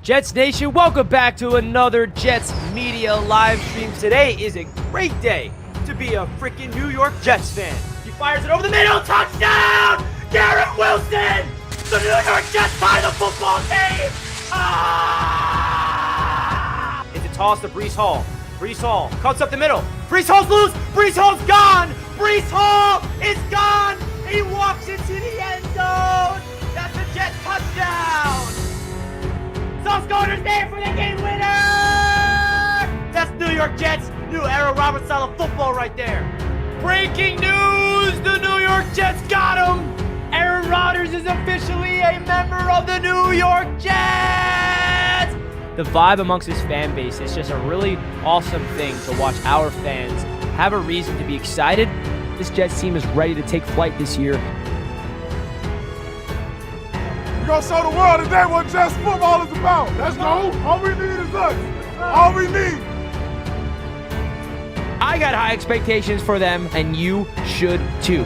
Jets Nation, welcome back to another Jets Media live stream. Today is a great day to be a freaking New York Jets fan. He fires it over the middle, touchdown! Garrett Wilson! The New York Jets tie the football game! It's a toss to Breece Hall. Breece Hall cuts up the middle. Breece Hall's loose! Breece Hall's gone! Breece Hall is gone! He walks into the end zone! That's a Jets touchdown! Sauce Gardner's there for the game winner! That's New York Jets, new era Robert style of football right there. Breaking news! The New York Jets got him! Aaron Rodgers is officially a member of the New York Jets! The vibe amongst his fan base is just a really awesome thing to watch our fans have a reason to be excited. This Jets team is ready to take flight this year. We're going to show the world today what Jets football is about. Let's go. All we need is us. All we need. I got high expectations for them, and you should too.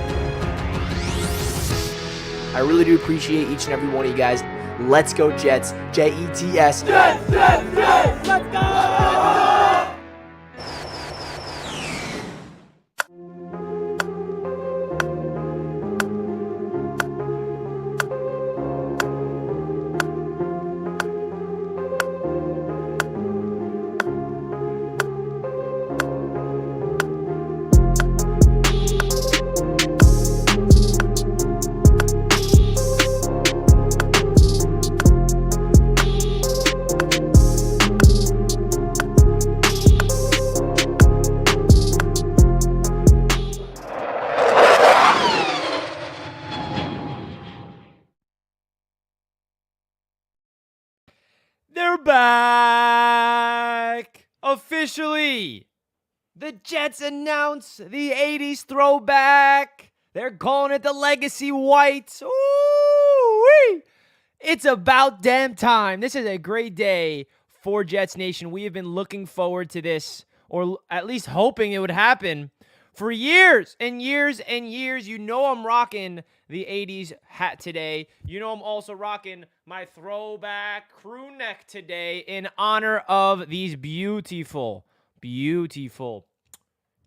I really do appreciate each and every one of you guys. Let's go Jets. Jets. Jets, Jets, Jets. Let's go! They're back! Officially! The Jets announce the 80s throwback. They're calling it the Legacy White. Ooh-wee! It's about damn time. This is a great day for Jets Nation. We have been looking forward to this, or at least hoping it would happen, for years and years and years. You know I'm rocking the 80s hat today. You know I'm also rocking my throwback crew neck today in honor of these beautiful, beautiful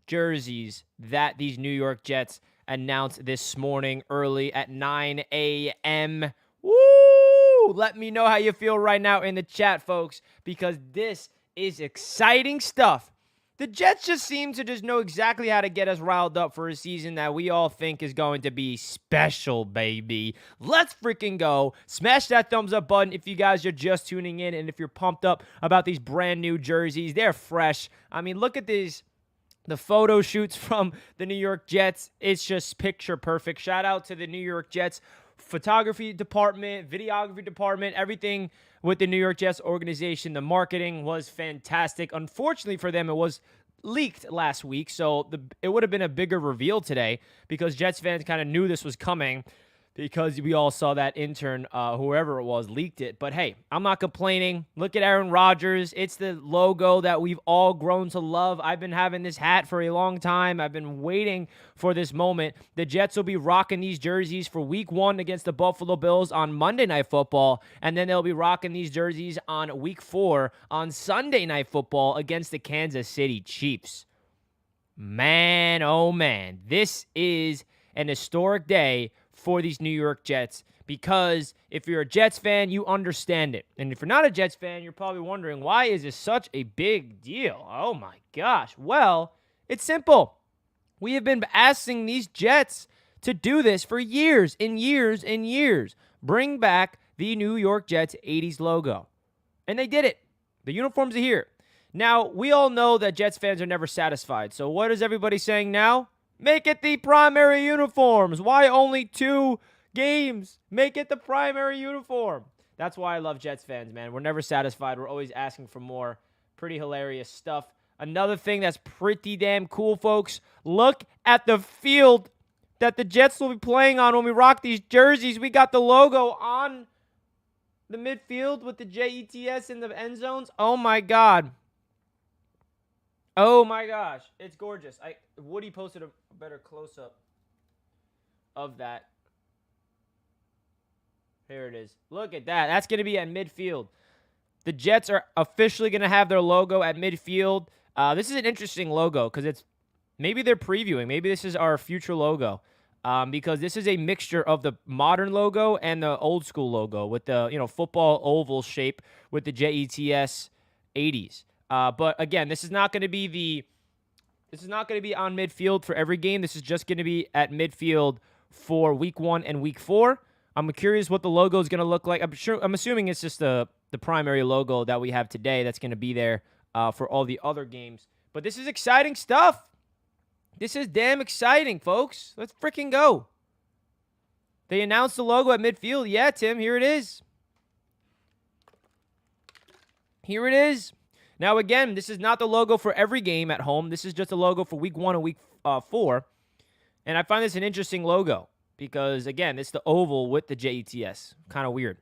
jerseys that these New York Jets announced this morning early at 9 a.m. Woo! Let me know how you feel right now in the chat, folks, because this is exciting stuff. The Jets just seem to just know exactly how to get us riled up for a season that we all think is going to be special, baby. Let's freaking go. Smash that thumbs up button if you guys are just tuning in and if you're pumped up about these brand new jerseys. They're fresh. I mean, look at these. The photo shoots from the New York Jets. It's just picture perfect. Shout out to the New York Jets photography department, videography department, everything with the New York Jets organization. The marketing was fantastic. Unfortunately for them, it was leaked last week, so it would have been a bigger reveal today because Jets fans kind of knew this was coming because we all saw that intern, whoever it was, leaked it. But hey, I'm not complaining. Look at Aaron Rodgers. It's the logo that we've all grown to love. I've been having this hat for a long time. I've been waiting for this moment. The Jets will be rocking these jerseys for week 1 against the Buffalo Bills on Monday Night Football, and then they'll be rocking these jerseys on week 4 on Sunday Night Football against the Kansas City Chiefs. Man, oh man, this is an historic day for these New York Jets, because if you're a Jets fan, you understand it. And if you're not a Jets fan, you're probably wondering, why is this such a big deal? Oh my gosh. Well, it's simple. We have been asking these Jets to do this for years and years and years. Bring back the New York Jets 80s logo. And they did it. The uniforms are here. Now, we all know that Jets fans are never satisfied. So what is everybody saying now? Make it the primary uniforms. Why only 2 games? Make it the primary uniform. That's why I love Jets fans, man. We're never satisfied. We're always asking for more. Pretty hilarious stuff. Another thing that's pretty damn cool, folks. Look at the field that the Jets will be playing on when we rock these jerseys. We got the logo on the midfield with the Jets in the end zones. Oh, my God. Oh, my gosh. It's gorgeous. Woody posted a better close-up of that. Here it is. Look at that. That's going to be at midfield. The Jets are officially going to have their logo at midfield. This is an interesting logo because maybe they're previewing. Maybe this is our future logo because this is a mixture of the modern logo and the old school logo with the football oval shape with the JETS 80s. But again, this is not going to be on midfield for every game. This is just going to be at midfield for week 1 and week 4. I'm curious what the logo is going to look like. I'm assuming it's just the primary logo that we have today that's going to be there for all the other games. But this is exciting stuff. This is damn exciting, folks. Let's freaking go. They announced the logo at midfield. Yeah, Tim, here it is. Here it is. Now, again, this is not the logo for every game at home. This is just a logo for week 1 and week 4. And I find this an interesting logo because, again, it's the oval with the JETS. Kind of weird.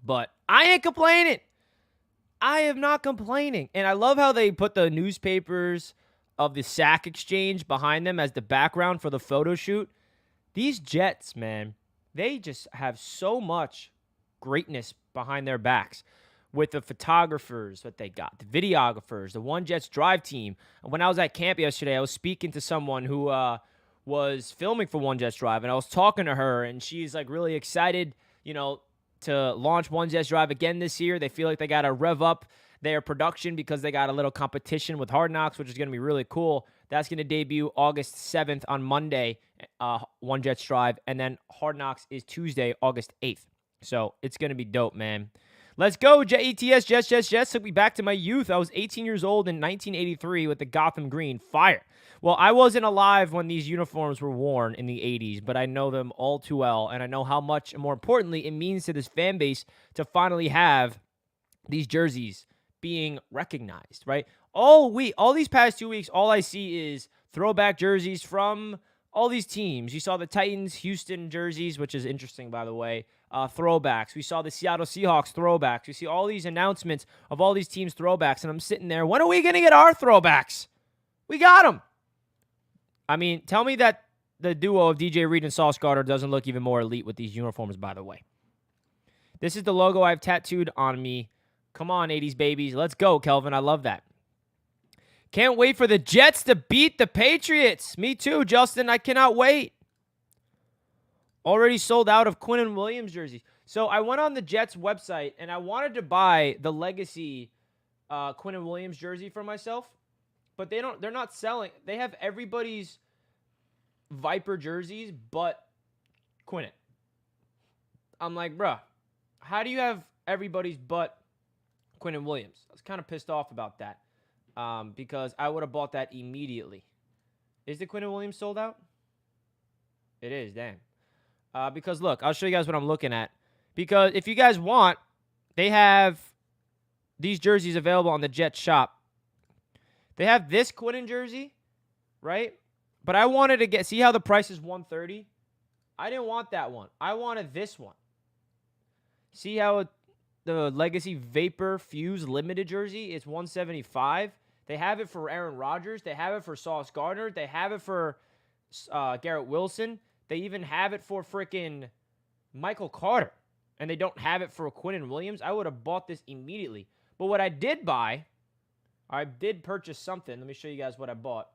But I ain't complaining. I am not complaining. And I love how they put the newspapers of the sack exchange behind them as the background for the photo shoot. These Jets, man, they just have so much greatness behind their backs with the photographers that they got, the videographers, the One Jets Drive team. When I was at camp yesterday, I was speaking to someone who was filming for One Jets Drive, and I was talking to her, and she's like really excited, to launch One Jets Drive again this year. They feel like they got to rev up their production because they got a little competition with Hard Knocks, which is going to be really cool. That's going to debut August 7th on Monday, One Jets Drive, and then Hard Knocks is Tuesday, August 8th. So it's going to be dope, man. Let's go, JETS, Jets. Took me back to my youth. I was 18 years old in 1983 with the Gotham Green. Fire. Well, I wasn't alive when these uniforms were worn in the 80s, but I know them all too well, and I know how much, and more importantly, it means to this fan base to finally have these jerseys being recognized, right? All these past 2 weeks, all I see is throwback jerseys from all these teams. You saw the Titans, Houston jerseys, which is interesting, by the way, throwbacks. We saw the Seattle Seahawks throwbacks. We see all these announcements of all these teams' throwbacks, and I'm sitting there, when are we going to get our throwbacks? We got them. I mean, tell me that the duo of DJ Reed and Sauce Gardner doesn't look even more elite with these uniforms, by the way. This is the logo I've tattooed on me. Come on, 80s babies. Let's go, Kelvin. I love that. Can't wait for the Jets to beat the Patriots. Me too, Justin. I cannot wait. Already sold out of Quinnen Williams jerseys. So I went on the Jets website, and I wanted to buy the Legacy Quinnen Williams jersey for myself. But they're not selling. They have everybody's Viper jerseys but Quinnen. I'm like, bruh, how do you have everybody's but Quinnen Williams? I was kind of pissed off about that because I would have bought that immediately. Is the Quinnen Williams sold out? It is, damn. Because, look, I'll show you guys what I'm looking at. Because if you guys want, they have these jerseys available on the Jets shop. They have this Quinnen jersey, right? But I wanted to see how the price is $130. I didn't want that one. I wanted this one. See how the Legacy Vapor Fuse Limited jersey is $175. They have it for Aaron Rodgers. They have it for Sauce Gardner. They have it for Garrett Wilson. They even have it for freaking Michael Carter. And they don't have it for Quinnen Williams. I would have bought this immediately. But what I did buy, I did purchase something. Let me show you guys what I bought.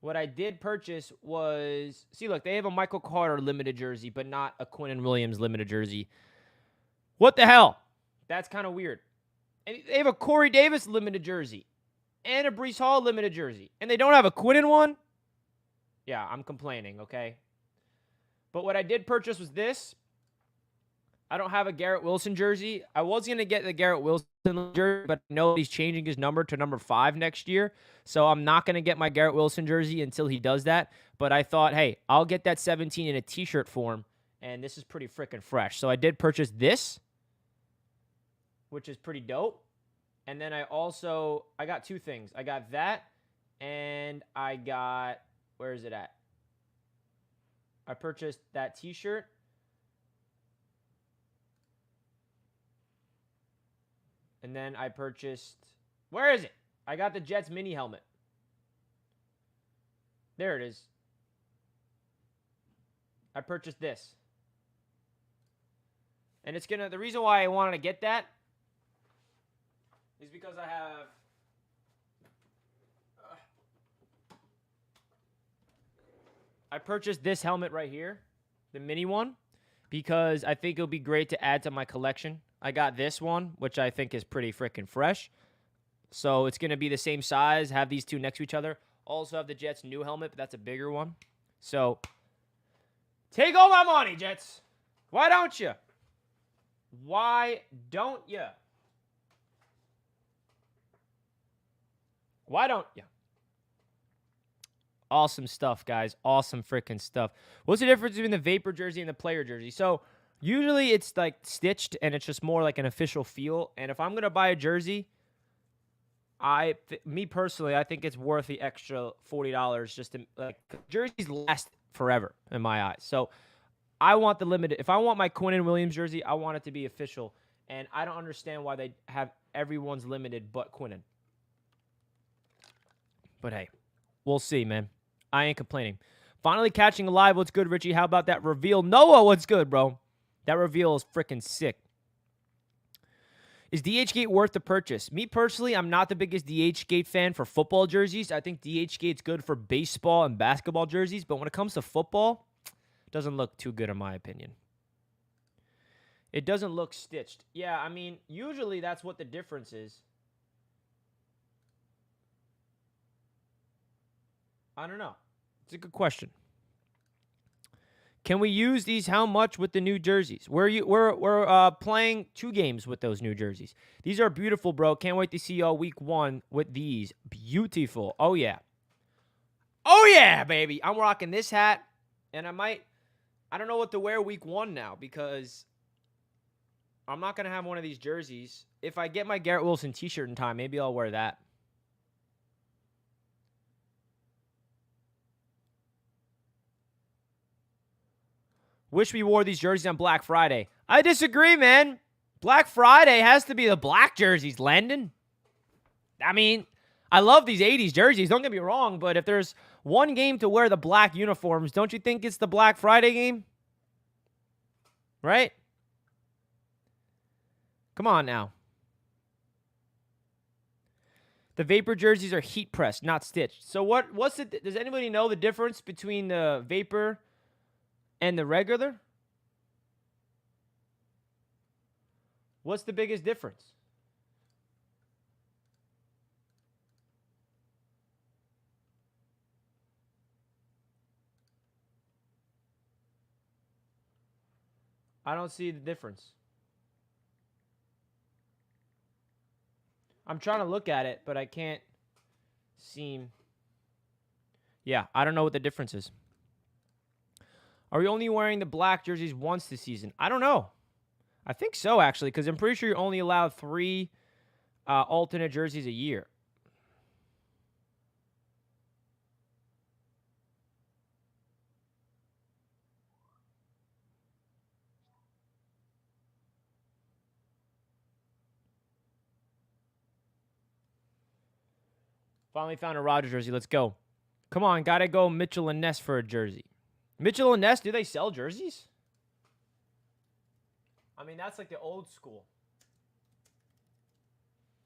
What I did purchase was, see, look, they have a Michael Carter limited jersey, but not a Quinnen Williams limited jersey. What the hell? That's kind of weird. And they have a Corey Davis limited jersey and a Breece Hall limited jersey, and they don't have a Quinnen one? Yeah, I'm complaining, okay? But what I did purchase was this. I don't have a Garrett Wilson jersey. I was going to get the Garrett Wilson jersey, but I know he's changing his number to number 5 next year. So I'm not going to get my Garrett Wilson jersey until he does that. But I thought, hey, I'll get that 17 in a t-shirt form. And this is pretty freaking fresh. So I did purchase this, which is pretty dope. And then I got 2 things. I got that, and I got, where is it at? I purchased that t-shirt. And then I purchased, where is it? I got the Jets mini helmet. There it is. I purchased this. And it's the reason why I wanted to get that is because I purchased this helmet right here, the mini one, because I think it'll be great to add to my collection. I got this one, which I think is pretty freaking fresh. So it's going to be the same size, have these two next to each other. Also have the Jets' new helmet, but that's a bigger one. So take all my money, Jets. Why don't you? Why don't you? Why don't you? Awesome stuff, guys. Awesome freaking stuff. What's the difference between the Vapor jersey and the player jersey? So usually it's like stitched and it's just more like an official feel. And if I'm going to buy a jersey, me personally, I think it's worth the extra $40 just to, like, jerseys last forever in my eyes. So I want the limited. If I want my Quinnen Williams jersey, I want it to be official. And I don't understand why they have everyone's limited but Quinnen. But hey, we'll see, man. I ain't complaining. Finally catching alive. What's good, Richie? How about that reveal? Noah, what's good, bro? That reveal is freaking sick. Is DHgate worth the purchase? Me personally, I'm not the biggest DHgate fan for football jerseys. I think DHgate's good for baseball and basketball jerseys, but when it comes to football, it doesn't look too good in my opinion. It doesn't look stitched. Yeah, I mean, usually that's what the difference is. I don't know. It's a good question. Can we use these how much with the new jerseys? We're playing 2 games with those new jerseys. These are beautiful, bro. Can't wait to see y'all week 1 with these. Beautiful. Oh, yeah. Oh, yeah, baby. I'm rocking this hat, and I don't know what to wear week 1 now because I'm not going to have one of these jerseys. If I get my Garrett Wilson t-shirt in time, maybe I'll wear that. Wish we wore these jerseys on Black Friday. I disagree, man. Black Friday has to be the black jerseys, Landon. I mean, I love these 80s jerseys. Don't get me wrong, but if there's one game to wear the black uniforms, don't you think it's the Black Friday game? Right? Come on now. The Vapor jerseys are heat pressed, not stitched. So does anybody know the difference between the Vapor and the regular? What's the biggest difference? I don't see the difference. I'm trying to look at it, but I can't seem. Yeah, I don't know what the difference is. Are we only wearing the black jerseys once this season? I don't know. I think so, actually, because I'm pretty sure you're only allowed 3 alternate jerseys a year. Finally found a Rodgers jersey. Let's go. Come on, gotta go Mitchell and Ness for a jersey. Mitchell and Ness, do they sell jerseys? I mean, that's like the old school.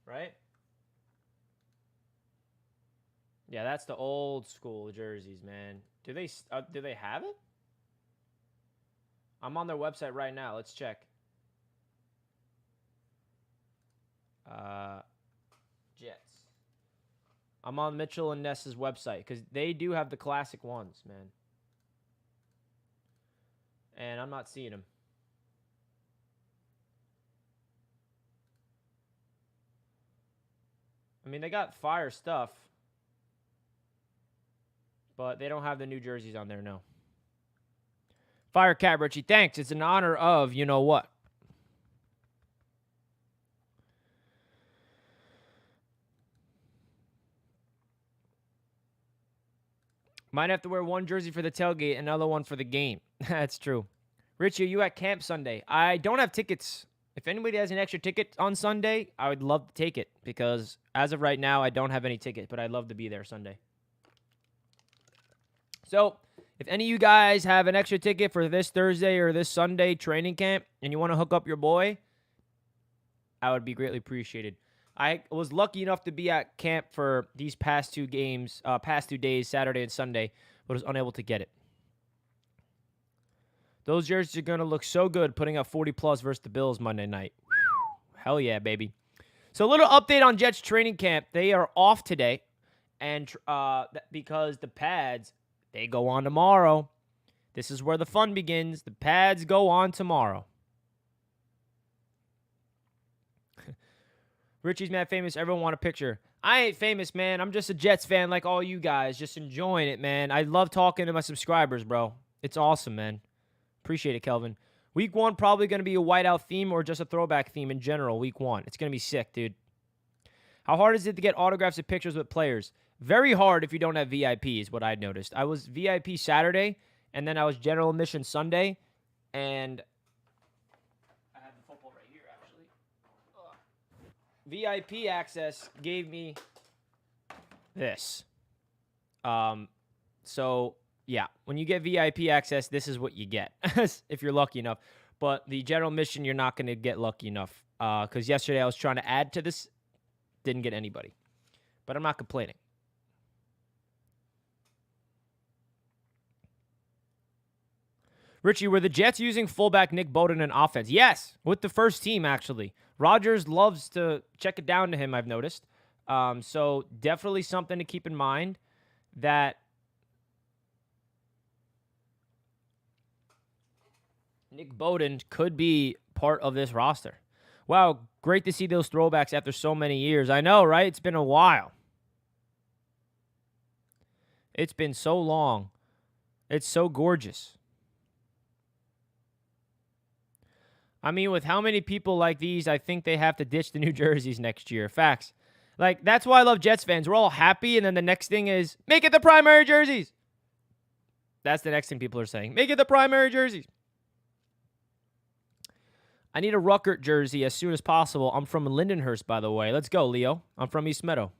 Right? Yeah, that's the old school jerseys, man. Do they have it? I'm on their website right now. Let's check. Jets. I'm on Mitchell and Ness's website because they do have the classic ones, man. And I'm not seeing them. I mean, they got fire stuff. But they don't have the new jerseys on there, no. Fire Cat Richie, thanks. It's in honor of you know what. Might have to wear one jersey for the tailgate, another one for the game. That's true. Richie, are you at camp Sunday? I don't have tickets. If anybody has an extra ticket on Sunday, I would love to take it because as of right now, I don't have any ticket, but I'd love to be there Sunday. So If any of you guys have an extra ticket for this Thursday or this Sunday training camp and you want to hook up your boy, I would be greatly appreciated. I was lucky enough to be at camp for these past 2 days, Saturday and Sunday, but was unable to get it. Those jerseys are going to look so good putting up 40-plus versus the Bills Monday night. Whew. Hell yeah, baby. So a little update on Jets training camp. They are off today, and because the pads, they go on tomorrow. This is where the fun begins. The pads go on tomorrow. Richie's mad famous. Everyone want a picture. I ain't famous, man. I'm just a Jets fan like all you guys. Just enjoying it, man. I love talking to my subscribers, bro. It's awesome, man. Appreciate it, Kelvin. Week 1 probably going to be a whiteout theme or just a throwback theme in general, week 1. It's going to be sick, dude. How hard is it to get autographs and pictures with players? Very hard if you don't have VIP is what I noticed. I was VIP Saturday, and then I was general admission Sunday, and I have the football right here, actually. VIP access gave me this. So, yeah, when you get VIP access, this is what you get, if you're lucky enough. But the general admission, you're not going to get lucky enough. Because yesterday I was trying to add to this, didn't get anybody. But I'm not complaining. Richie, were the Jets using fullback Nick Bowden in offense? Yes, with the first team, actually. Rodgers loves to check it down to him, I've noticed. So definitely something to keep in mind that Nick Bowden could be part of this roster. Wow, great to see those throwbacks after so many years. I know, right? It's been a while. It's been so long. It's so gorgeous. I mean, with how many people like these, I think they have to ditch the new jerseys next year. Facts. Like, that's why I love Jets fans. We're all happy, and then the next thing is, make it the primary jerseys. That's the next thing people are saying. Make it the primary jerseys. I need a Ruckert jersey as soon as possible. I'm from Lindenhurst, by the way. Let's go, Leo. I'm from East Meadow.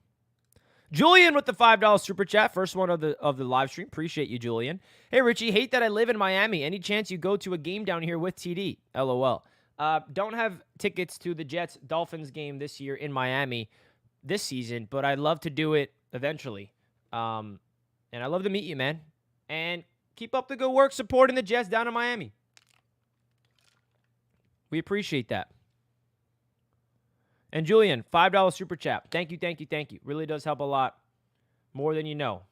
Julian with the $5 super chat. First one of the live stream. Appreciate you, Julian. Hey, Richie. Hate that I live in Miami. Any chance you go to a game down here with TD? LOL. Don't have tickets to the Jets-Dolphins game this year in Miami this season, but I'd love to do it eventually. And I'd love to meet you, man. And keep up the good work supporting the Jets down in Miami. We appreciate that. And Julian, $5 super chat. Thank you, thank you, thank you. Really does help a lot. More than you know.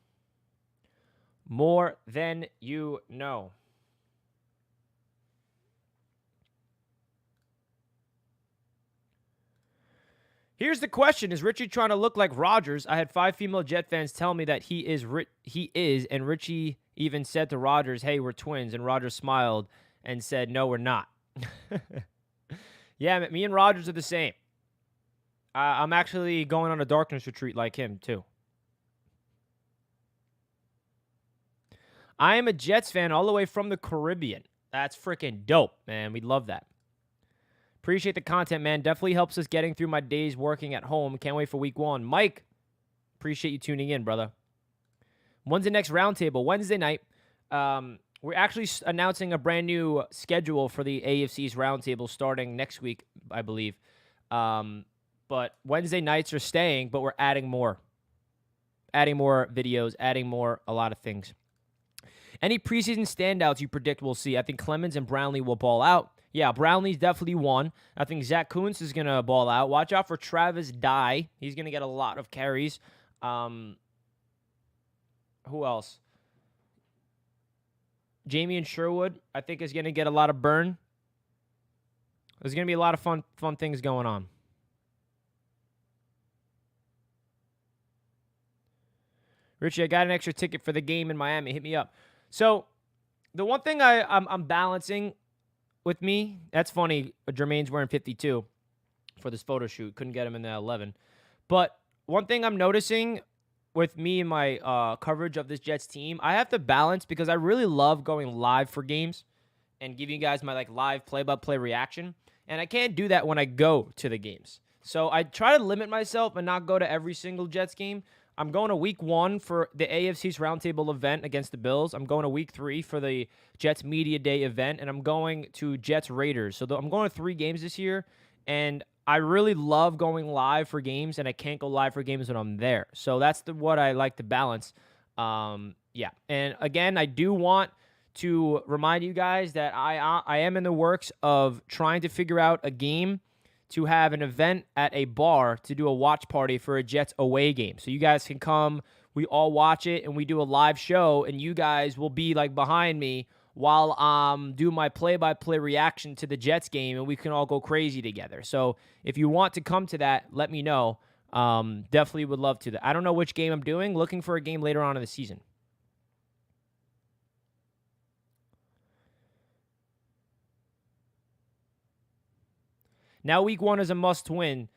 More than you know. Here's the question. Is Richie trying to look like Rodgers? I had 5 female Jet fans tell me that he is, and Richie even said to Rodgers, hey, we're twins, and Rodgers smiled and said, no, we're not. Yeah, me and Rodgers are the same. I'm actually going on a darkness retreat like him, too. I am a Jets fan all the way from the Caribbean. That's freaking dope, man. We love that. Appreciate the content, man. Definitely helps us getting through my days working at home. Can't wait for week 1. Mike, appreciate you tuning in, brother. When's the next roundtable? Wednesday night. We're actually announcing a brand new schedule for the AFC's roundtable starting next week, I believe. But Wednesday nights are staying, but we're adding more. Adding more videos, adding a lot of things. Any preseason standouts you predict we'll see? I think Clemens and Brownlee will ball out. Yeah, Brownlee's definitely one. I think Zach Kuntz is going to ball out. Watch out for Travis Dye. He's going to get a lot of carries. Who else? Jamie and Sherwood, I think, is going to get a lot of burn. There's going to be a lot of fun things going on. Richie, I got an extra ticket for the game in Miami. Hit me up. So, the one thing I'm balancing with me, that's funny, Jermaine's wearing 52 for this photo shoot. Couldn't get him in the 11. But one thing I'm noticing with me and my coverage of this Jets team, I have to balance because I really love going live for games and giving you guys my live play-by-play reaction. And I can't do that when I go to the games. So I try to limit myself and not go to every single Jets game. I'm going to week 1 for the AFC's Roundtable event against the Bills. I'm going to week 3 for the Jets Media Day event, and I'm going to Jets Raiders. So I'm going to 3 games this year, and I really love going live for games, and I can't go live for games when I'm there. So that's what I like to balance. Yeah. And again, I do want to remind you guys that I am in the works of trying to figure out a game to have an event at a bar to do a watch party for a Jets away game. So you guys can come, we all watch it, and we do a live show, and you guys will be like behind me while do my play-by-play reaction to the Jets game, and we can all go crazy together. So if you want to come to that, let me know. Definitely would love to. I don't know which game I'm doing. Looking for a game later on in the season. Now week 1 is a must-win.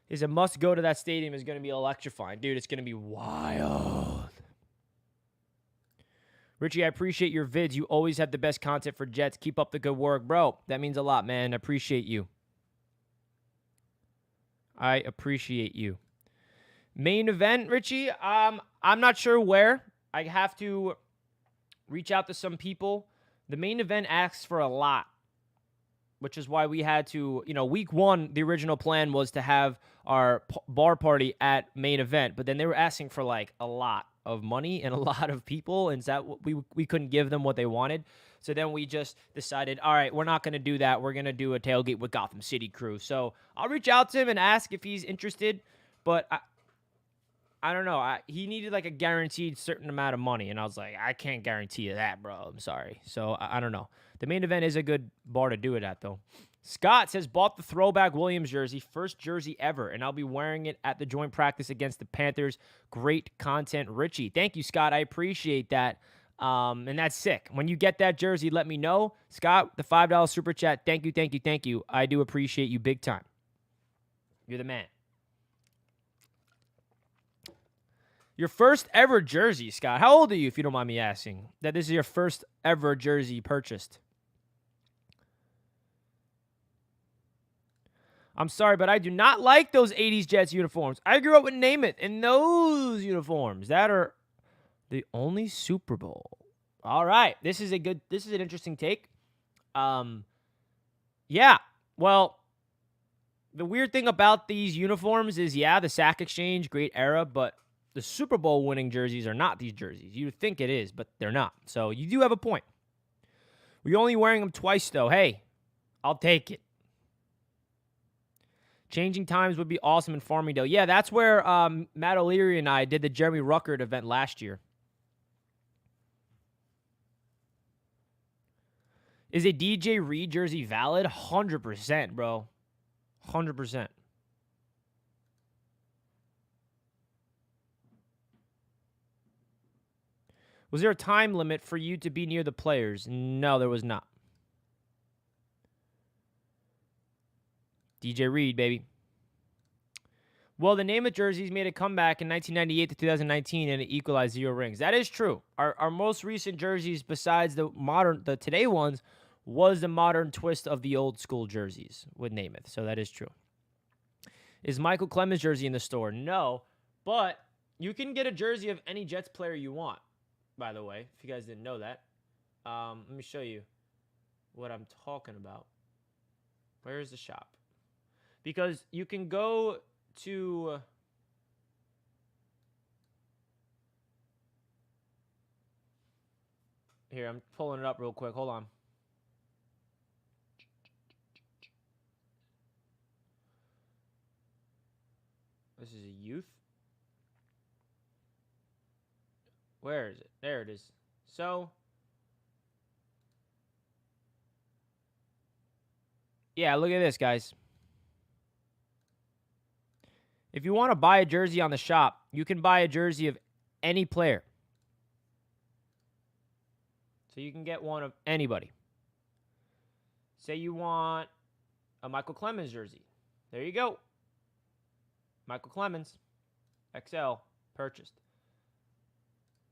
Is a must-go to that stadium is going to be electrifying. Dude, it's going to be wild. Richie, I appreciate your vids. You always have the best content for Jets. Keep up the good work. Bro, that means a lot, man. I appreciate you. I appreciate you. Main event, Richie, I'm not sure where. I have to reach out to some people. The main event asks for a lot, which is why we had to, week 1, the original plan was to have our bar party at main event, but then they were asking for like a lot of money and a lot of people, and that we couldn't give them what they wanted. So then we just decided, all right, we're not going to do that. We're going to do a tailgate with Gotham City crew. So I'll reach out to him and ask if he's interested, but I don't know. He needed like a guaranteed certain amount of money, and I was like, I can't guarantee you that, bro. I'm sorry. So I don't know. The main event is a good bar to do it at, though. Scott says, bought the Throwback Williams jersey, first jersey ever, and I'll be wearing it at the joint practice against the Panthers. Great content, Richie. Thank you, Scott. I appreciate that. And that's sick. When you get that jersey, let me know. Scott, the $5 super chat. Thank you, thank you, thank you. I do appreciate you big time. You're the man. Your first ever jersey, Scott. How old are you, if you don't mind me asking? That this is your first ever jersey purchased. I'm sorry, but I do not like those 80s Jets uniforms. I grew up with Namath in those uniforms. That are the only Super Bowl. All right. This is an interesting take. Yeah. Well, the weird thing about these uniforms is, the Sack Exchange, great era, but the Super Bowl winning jerseys are not these jerseys. You would think it is, but they're not. So you do have a point. We're only wearing them twice, though. Hey, I'll take it. Changing times would be awesome in Farmingdale. Yeah, that's where Matt O'Leary and I did the Jeremy Ruckert event last year. Is a DJ Reed jersey valid? 100%, bro. 100%. Was there a time limit for you to be near the players? No, there was not. DJ Reed, baby. Well, the Namath jerseys made a comeback in 1998 to 2019, and it equalized 0 rings. That is true. Our most recent jerseys, besides the today ones, was the modern twist of the old school jerseys with Namath. So that is true. Is Michael Clemens jersey in the store? No, but you can get a jersey of any Jets player you want, by the way, if you guys didn't know that. Let me show you what I'm talking about. Where is the shop? Because you can go to here, I'm pulling it up real quick. Hold on. This is a youth. Where is it? There it is. So, yeah, look at this, guys. If you want to buy a jersey on the shop, you can buy a jersey of any player. So you can get one of anybody. Say you want a Michael Clemens jersey. There you go. Michael Clemens, XL, purchased.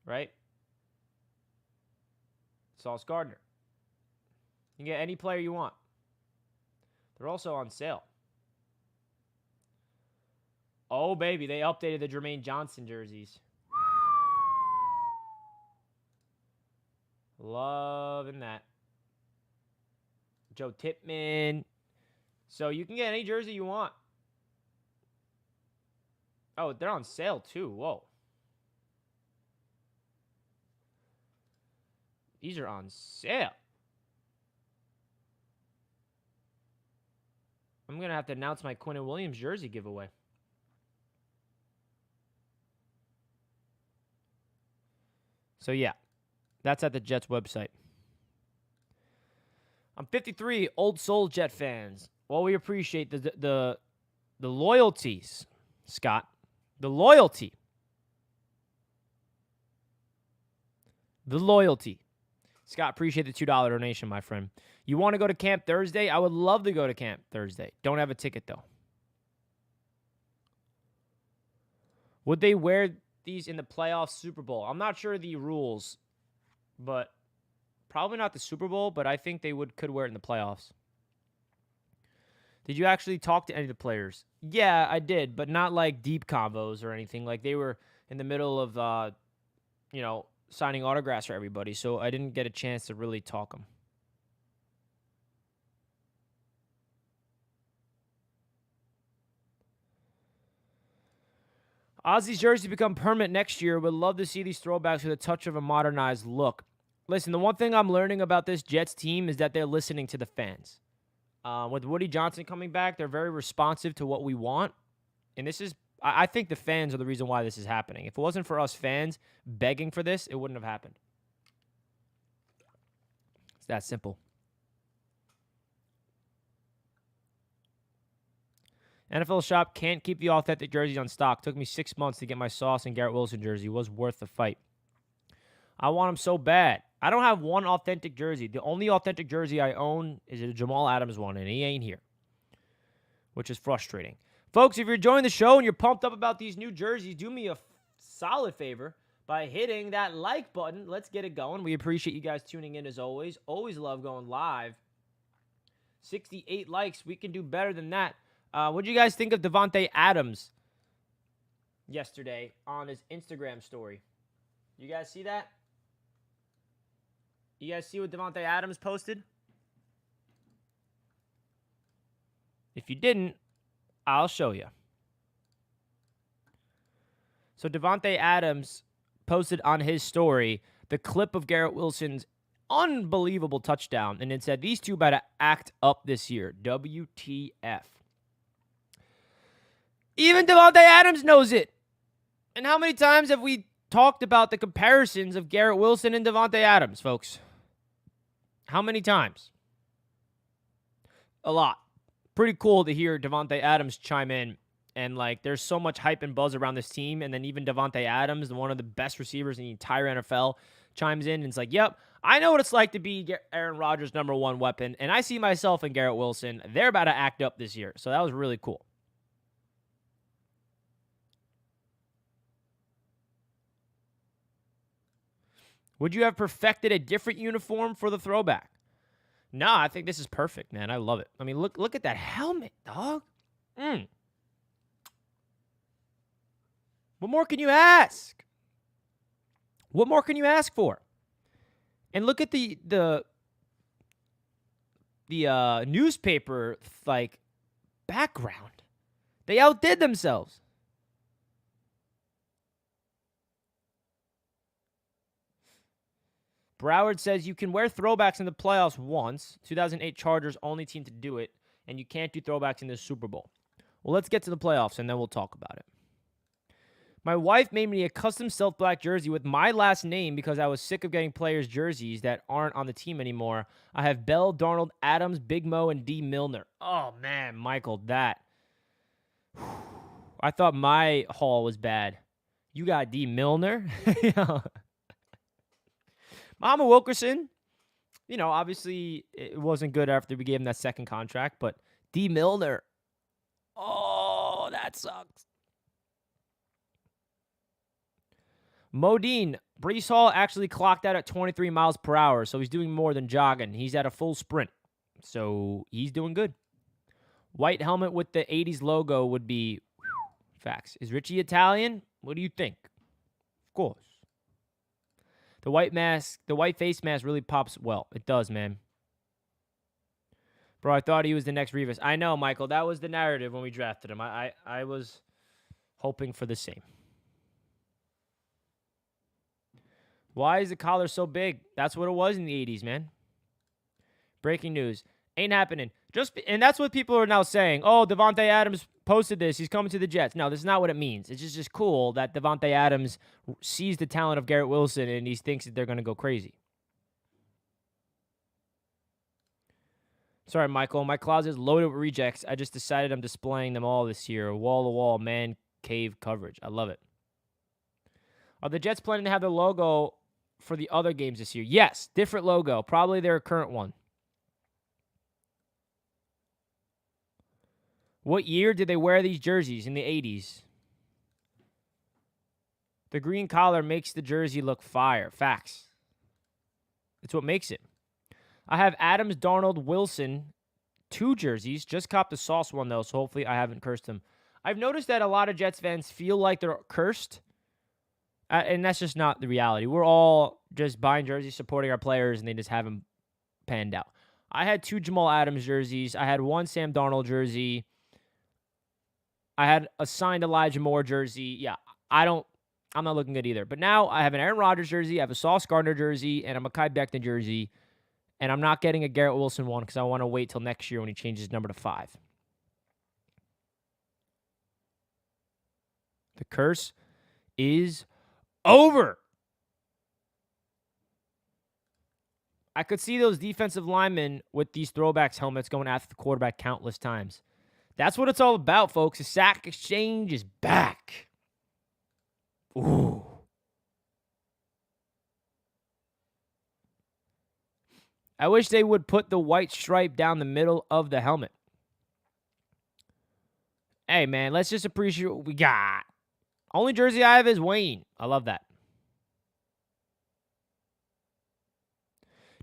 Right? Sauce Gardner. You can get any player you want. They're also on sale. Oh, baby, they updated the Jermaine Johnson jerseys. Loving that. Joe Tippmann. So you can get any jersey you want. Oh, they're on sale too. Whoa. These are on sale. I'm going to have to announce my Quinnen Williams jersey giveaway. So, yeah, that's at the Jets website. I'm 53, old soul Jet fans. Well, we appreciate the loyalties, Scott. The loyalty. The loyalty. Scott, appreciate the $2 donation, my friend. You want to go to camp Thursday? I would love to go to camp Thursday. Don't have a ticket, though. Would they wear these in the playoff Super Bowl? I'm not sure the rules, but probably not the Super Bowl, but I think they could wear it in the playoffs. Did you actually talk to any of the players? Yeah, I did, but not like deep convos or anything. Like they were in the middle of, signing autographs for everybody, so I didn't get a chance to really talk them. Ozzy's jersey become permanent next year. Would love to see these throwbacks with a touch of a modernized look. Listen, the one thing I'm learning about this Jets team is that they're listening to the fans. With Woody Johnson coming back, they're very responsive to what we want. And this is, I think the fans are the reason why this is happening. If it wasn't for us fans begging for this, it wouldn't have happened. It's that simple. NFL Shop can't keep the authentic jerseys on stock. Took me 6 months to get my Sauce and Garrett Wilson jersey. It was worth the fight. I want them so bad. I don't have one authentic jersey. The only authentic jersey I own is a Jamal Adams one, and he ain't here, which is frustrating. Folks, if you're enjoying the show and you're pumped up about these new jerseys, do me a solid favor by hitting that like button. Let's get it going. We appreciate you guys tuning in as always. Always love going live. 68 likes. We can do better than that. What did you guys think of Devante Adams yesterday on his Instagram story? You guys see that? You guys see what Devante Adams posted? If you didn't, I'll show you. So Devante Adams posted on his story the clip of Garrett Wilson's unbelievable touchdown, and it said, these two better act up this year. WTF. Even Devante Adams knows it. And how many times have we talked about the comparisons of Garrett Wilson and Devante Adams, folks? How many times? A lot. Pretty cool to hear Devante Adams chime in. And, there's so much hype and buzz around this team. And then even Devante Adams, one of the best receivers in the entire NFL, chimes in and it's like, yep, I know what it's like to be Aaron Rodgers' number one weapon. And I see myself in Garrett Wilson. They're about to act up this year. So that was really cool. Would you have perfected a different uniform for the throwback? No, I think this is perfect, man. I love it. I mean, look at that helmet, dog. What more can you ask? What more can you ask for? And look at the newspaper background. They outdid themselves. Broward says you can wear throwbacks in the playoffs once. 2008 Chargers, only team to do it. And you can't do throwbacks in the Super Bowl. Well, let's get to the playoffs, and then we'll talk about it. My wife made me a custom self-black jersey with my last name because I was sick of getting players' jerseys that aren't on the team anymore. I have Bell, Darnold, Adams, Big Mo, and D. Milner. Oh, man, Michael, that. I thought my haul was bad. You got D. Milner? Mama Wilkerson, obviously it wasn't good after we gave him that second contract, but D. Milner, oh, that sucks. Modine, Breece Hall actually clocked out at 23 miles per hour, so he's doing more than jogging. He's at a full sprint, so he's doing good. White helmet with the 80s logo would be Facts. Is Richie Italian? What do you think? Of course. The white face mask really pops well. It does, man. Bro, I thought he was the next Revis. I know, Michael. That was the narrative when we drafted him. I was hoping for the same. Why is the collar so big? That's what it was in the 80s, man. Breaking news. Ain't happening. And that's what people are now saying. Oh, Devante Adams posted this. He's coming to the Jets. No, this is not what it means. It's just cool that Devante Adams sees the talent of Garrett Wilson and he thinks that they're going to go crazy. Sorry, Michael. My closet is loaded with rejects. I just decided I'm displaying them all this year. Wall-to-wall man cave coverage. I love it. Are the Jets planning to have their logo for the other games this year? Yes, different logo. Probably their current one. What year did they wear these jerseys? In the 80s. The green collar makes the jersey look fire. Facts. It's what makes it. I have Adams, Darnold, Wilson, 2 jerseys. Just copped the sauce one, though, so hopefully I haven't cursed them. I've noticed that a lot of Jets fans feel like they're cursed, and that's just not the reality. We're all just buying jerseys, supporting our players, and they just haven't panned out. I had 2 Jamal Adams jerseys. I had 1 Sam Darnold jersey. I had a signed Elijah Moore jersey. Yeah, I'm not looking good either. But now I have an Aaron Rodgers jersey, I have a Sauce Gardner jersey, and a Mekhi Becton jersey. And I'm not getting a Garrett Wilson one because I want to wait till next year when he changes his number to 5. The curse is over. I could see those defensive linemen with these throwbacks helmets going after the quarterback countless times. That's what it's all about, folks. The sack exchange is back. Ooh. I wish they would put the white stripe down the middle of the helmet. Hey, man, let's just appreciate what we got. Only jersey I have is Wayne. I love that.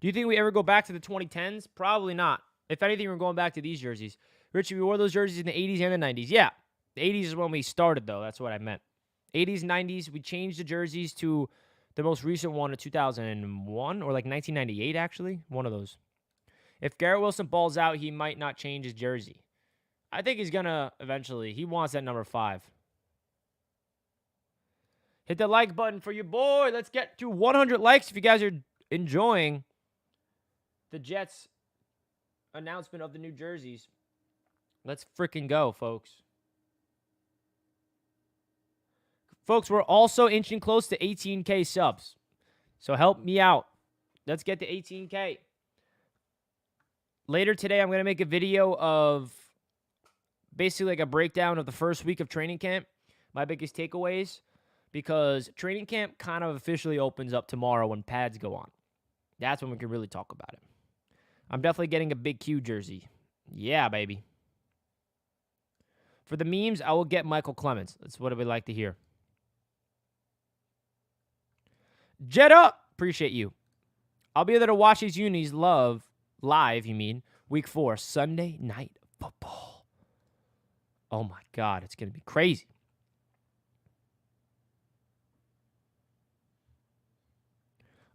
Do you think we ever go back to the 2010s? Probably not. If anything, we're going back to these jerseys. Richie, we wore those jerseys in the 80s and the 90s. Yeah, the 80s is when we started, though. That's what I meant. 80s, 90s, we changed the jerseys to the most recent one in 2001 or like 1998, actually. One of those. If Garrett Wilson balls out, he might not change his jersey. I think he's going to eventually. He wants that number 5. Hit the like button for your boy. Let's get to 100 likes if you guys are enjoying the Jets announcement of the new jerseys. Let's freaking go, folks. Folks, we're also inching close to 18K subs. So help me out. Let's get to 18K. Later today, I'm going to make a video of basically like a breakdown of the first week of training camp, my biggest takeaways, because training camp kind of officially opens up tomorrow when pads go on. That's when we can really talk about it. I'm definitely getting a Big Q jersey. Yeah, baby. For the memes, I will get Michael Clemens. That's what we like to hear. Jet up! Appreciate you. I'll be there to watch these unis live, week 4, Sunday night football. Oh my God, it's going to be crazy.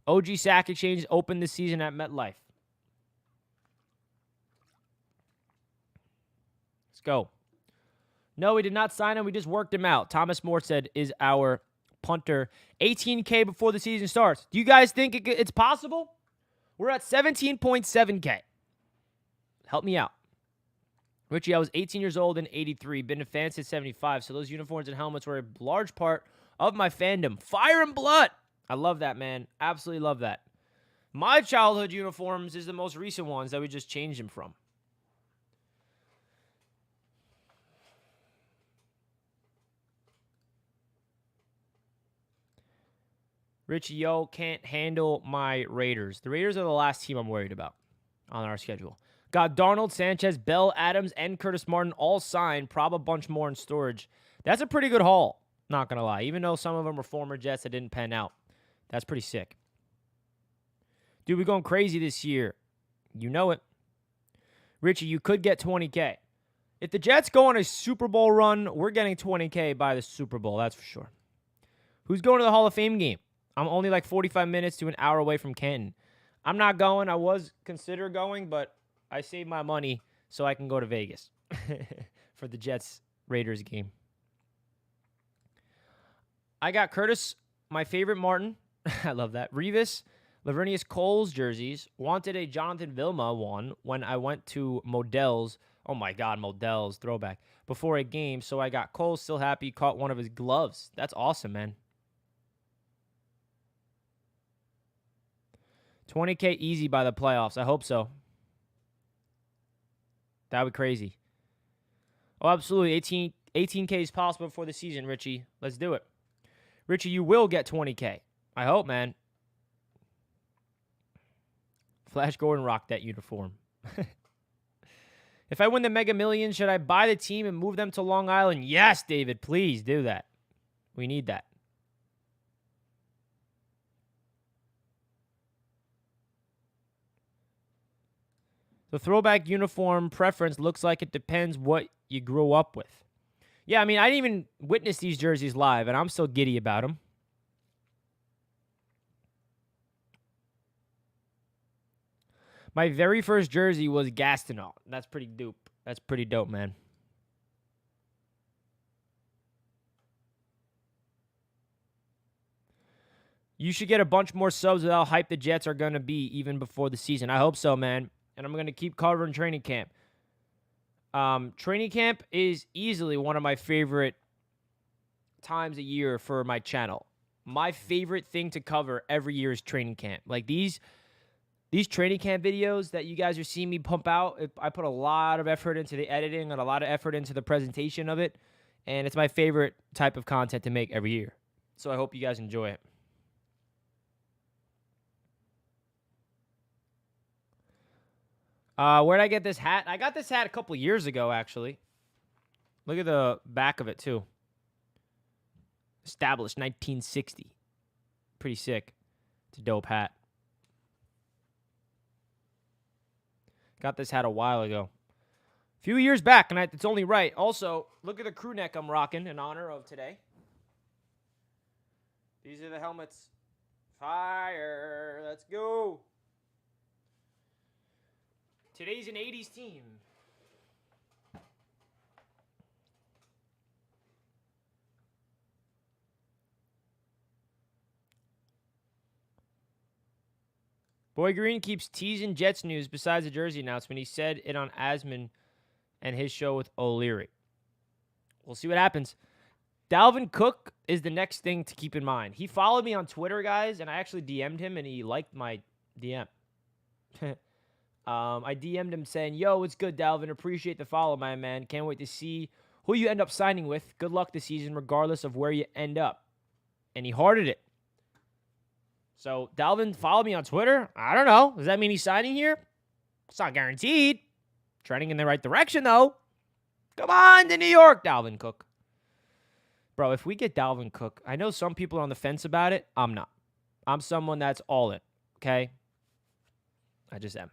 OG Sack Exchange opened this season at MetLife. Let's go. No, we did not sign him. We just worked him out. Thomas Morstead is our punter. 18K before the season starts. Do you guys think it's possible? We're at 17.7K. Help me out. Richie, I was 18 years old in 83. Been a fan since 75. So those uniforms and helmets were a large part of my fandom. Fire and blood. I love that, man. Absolutely love that. My childhood uniforms is the most recent ones that we just changed them from. Richie, yo, can't handle my Raiders. The Raiders are the last team I'm worried about on our schedule. Got Darnold, Sanchez, Bell, Adams, and Curtis Martin all signed. Probably a bunch more in storage. That's a pretty good haul, not going to lie. Even though some of them were former Jets that didn't pan out. That's pretty sick. Dude, we're going crazy this year. You know it. Richie, you could get 20K. If the Jets go on a Super Bowl run, we're getting $20K by the Super Bowl. That's for sure. Who's going to the Hall of Fame game? I'm only like 45 minutes to an hour away from Canton. I'm not going. I was consider going, but I saved my money so I can go to Vegas for the Jets-Raiders game. I got Curtis, my favorite Martin. I love that. Revis, Lavernius Coles jerseys. Wanted a Jonathan Vilma one when I went to Modell's. Oh, my God, Modell's throwback. Before a game, so I got Coles. Still happy. Caught one of his gloves. That's awesome, man. $20K easy by the playoffs. I hope so. That would be crazy. Oh, absolutely. 18K is possible before the season, Richie. Let's do it. Richie, you will get 20K. I hope, man. Flash Gordon rocked that uniform. If I win the Mega Millions, should I buy the team and move them to Long Island? Yes, David. Please do that. We need that. The throwback uniform preference looks like it depends what you grew up with. Yeah, I mean, I didn't even witness these jerseys live, and I'm still giddy about them. My very first jersey was Gastineau. That's pretty dope. That's pretty dope, man. You should get a bunch more subs with how hyped the Jets are going to be even before the season. I hope so, man. And I'm going to keep covering training camp. Training camp is easily one of my favorite times a year for my channel. My favorite thing to cover every year is training camp. Like these training camp videos that you guys are seeing me pump out, I put a lot of effort into the editing and a lot of effort into the presentation of it. And it's my favorite type of content to make every year. So I hope you guys enjoy it. Where'd I get this hat? I got this hat a couple years ago, actually. Look at the back of it, too. Established 1960. Pretty sick. It's a dope hat. Got this hat a while ago. A few years back, and it's only right. Also, look at the crew neck I'm rocking in honor of today. These are the helmets. Fire. Let's go. Today's an 80s team. Boy Green keeps teasing Jets news besides the jersey announcement. He said it on Asman and his show with O'Leary. We'll see what happens. Dalvin Cook is the next thing to keep in mind. He followed me on Twitter, guys, and I actually DM'd him, and he liked my DM. I DM'd him saying, yo, it's good, Dalvin. Appreciate the follow, my man. Can't wait to see who you end up signing with. Good luck this season, regardless of where you end up. And he hearted it. So, Dalvin followed me on Twitter. I don't know. Does that mean he's signing here? It's not guaranteed. Trending in the right direction, though. Come on to New York, Dalvin Cook. Bro, if we get Dalvin Cook, I know some people are on the fence about it. I'm not. I'm someone that's all in, okay? I just am.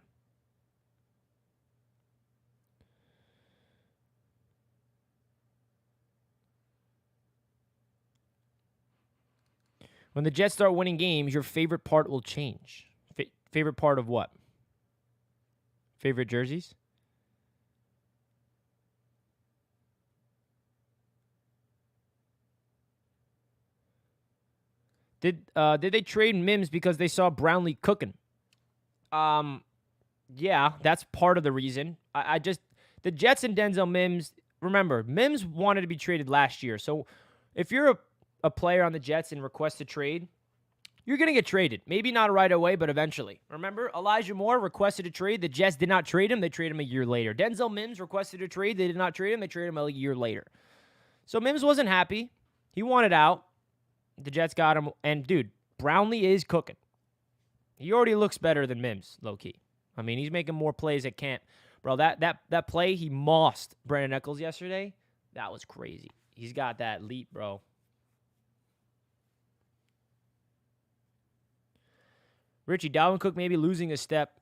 When the Jets start winning games, your favorite part will change. Favorite part of what? Favorite jerseys? Did they trade Mims because they saw Brownlee cooking? Yeah, that's part of the reason. The Jets and Denzel Mims, remember, Mims wanted to be traded last year. So if you're a player on the Jets and request a trade, you're going to get traded. Maybe not right away, but eventually. Remember, Elijah Moore requested a trade. The Jets did not trade him. They traded him a year later. Denzel Mims requested a trade. They did not trade him. They traded him a year later. So Mims wasn't happy. He wanted out. The Jets got him. And, dude, Brownlee is cooking. He already looks better than Mims, low-key. I mean, he's making more plays at camp. Bro, that play, he mossed Brandon Eccles yesterday. That was crazy. He's got that leap, bro. Richie, Dalvin Cook may be losing a step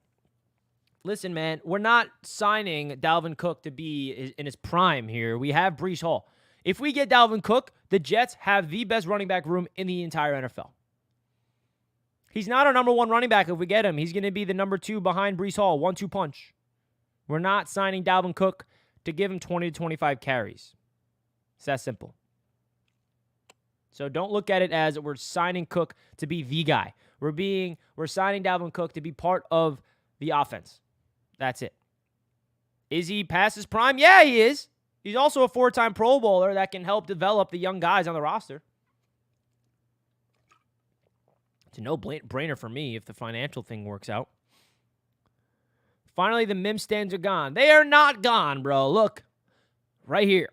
Listen, man, we're not signing Dalvin Cook to be in his prime here. We have Breece Hall. If we get Dalvin Cook, the Jets have the best running back room in the entire NFL. He's not our number one running back if we get him. He's going to be the number 2 behind Breece Hall, 1-2 punch. We're not signing Dalvin Cook to give him 20 to 25 carries. It's that simple. So don't look at it as we're signing Cook to be the guy. We're signing Dalvin Cook to be part of the offense. That's it. Is he past his prime? Yeah, he is. He's also a 4-time Pro Bowler that can help develop the young guys on the roster. It's a no-brainer for me if the financial thing works out. Finally, the Mims stands are gone. They are not gone, bro. Look. Right here.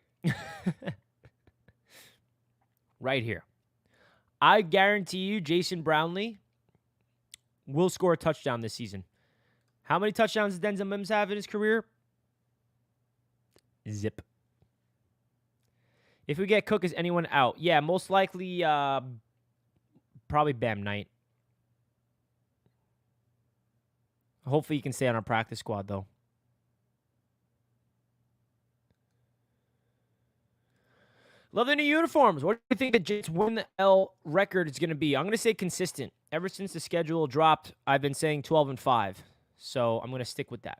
Right here. I guarantee you Jason Brownlee will score a touchdown this season. How many touchdowns does Denzel Mims have in his career? Zip. If we get Cook, is anyone out? Yeah, most likely probably Bam Knight. Hopefully he can stay on our practice squad, though. Love the new uniforms. What do you think the Jets win the L record is going to be? I'm going to say consistent. Ever since the schedule dropped, I've been saying 12-5. So I'm going to stick with that.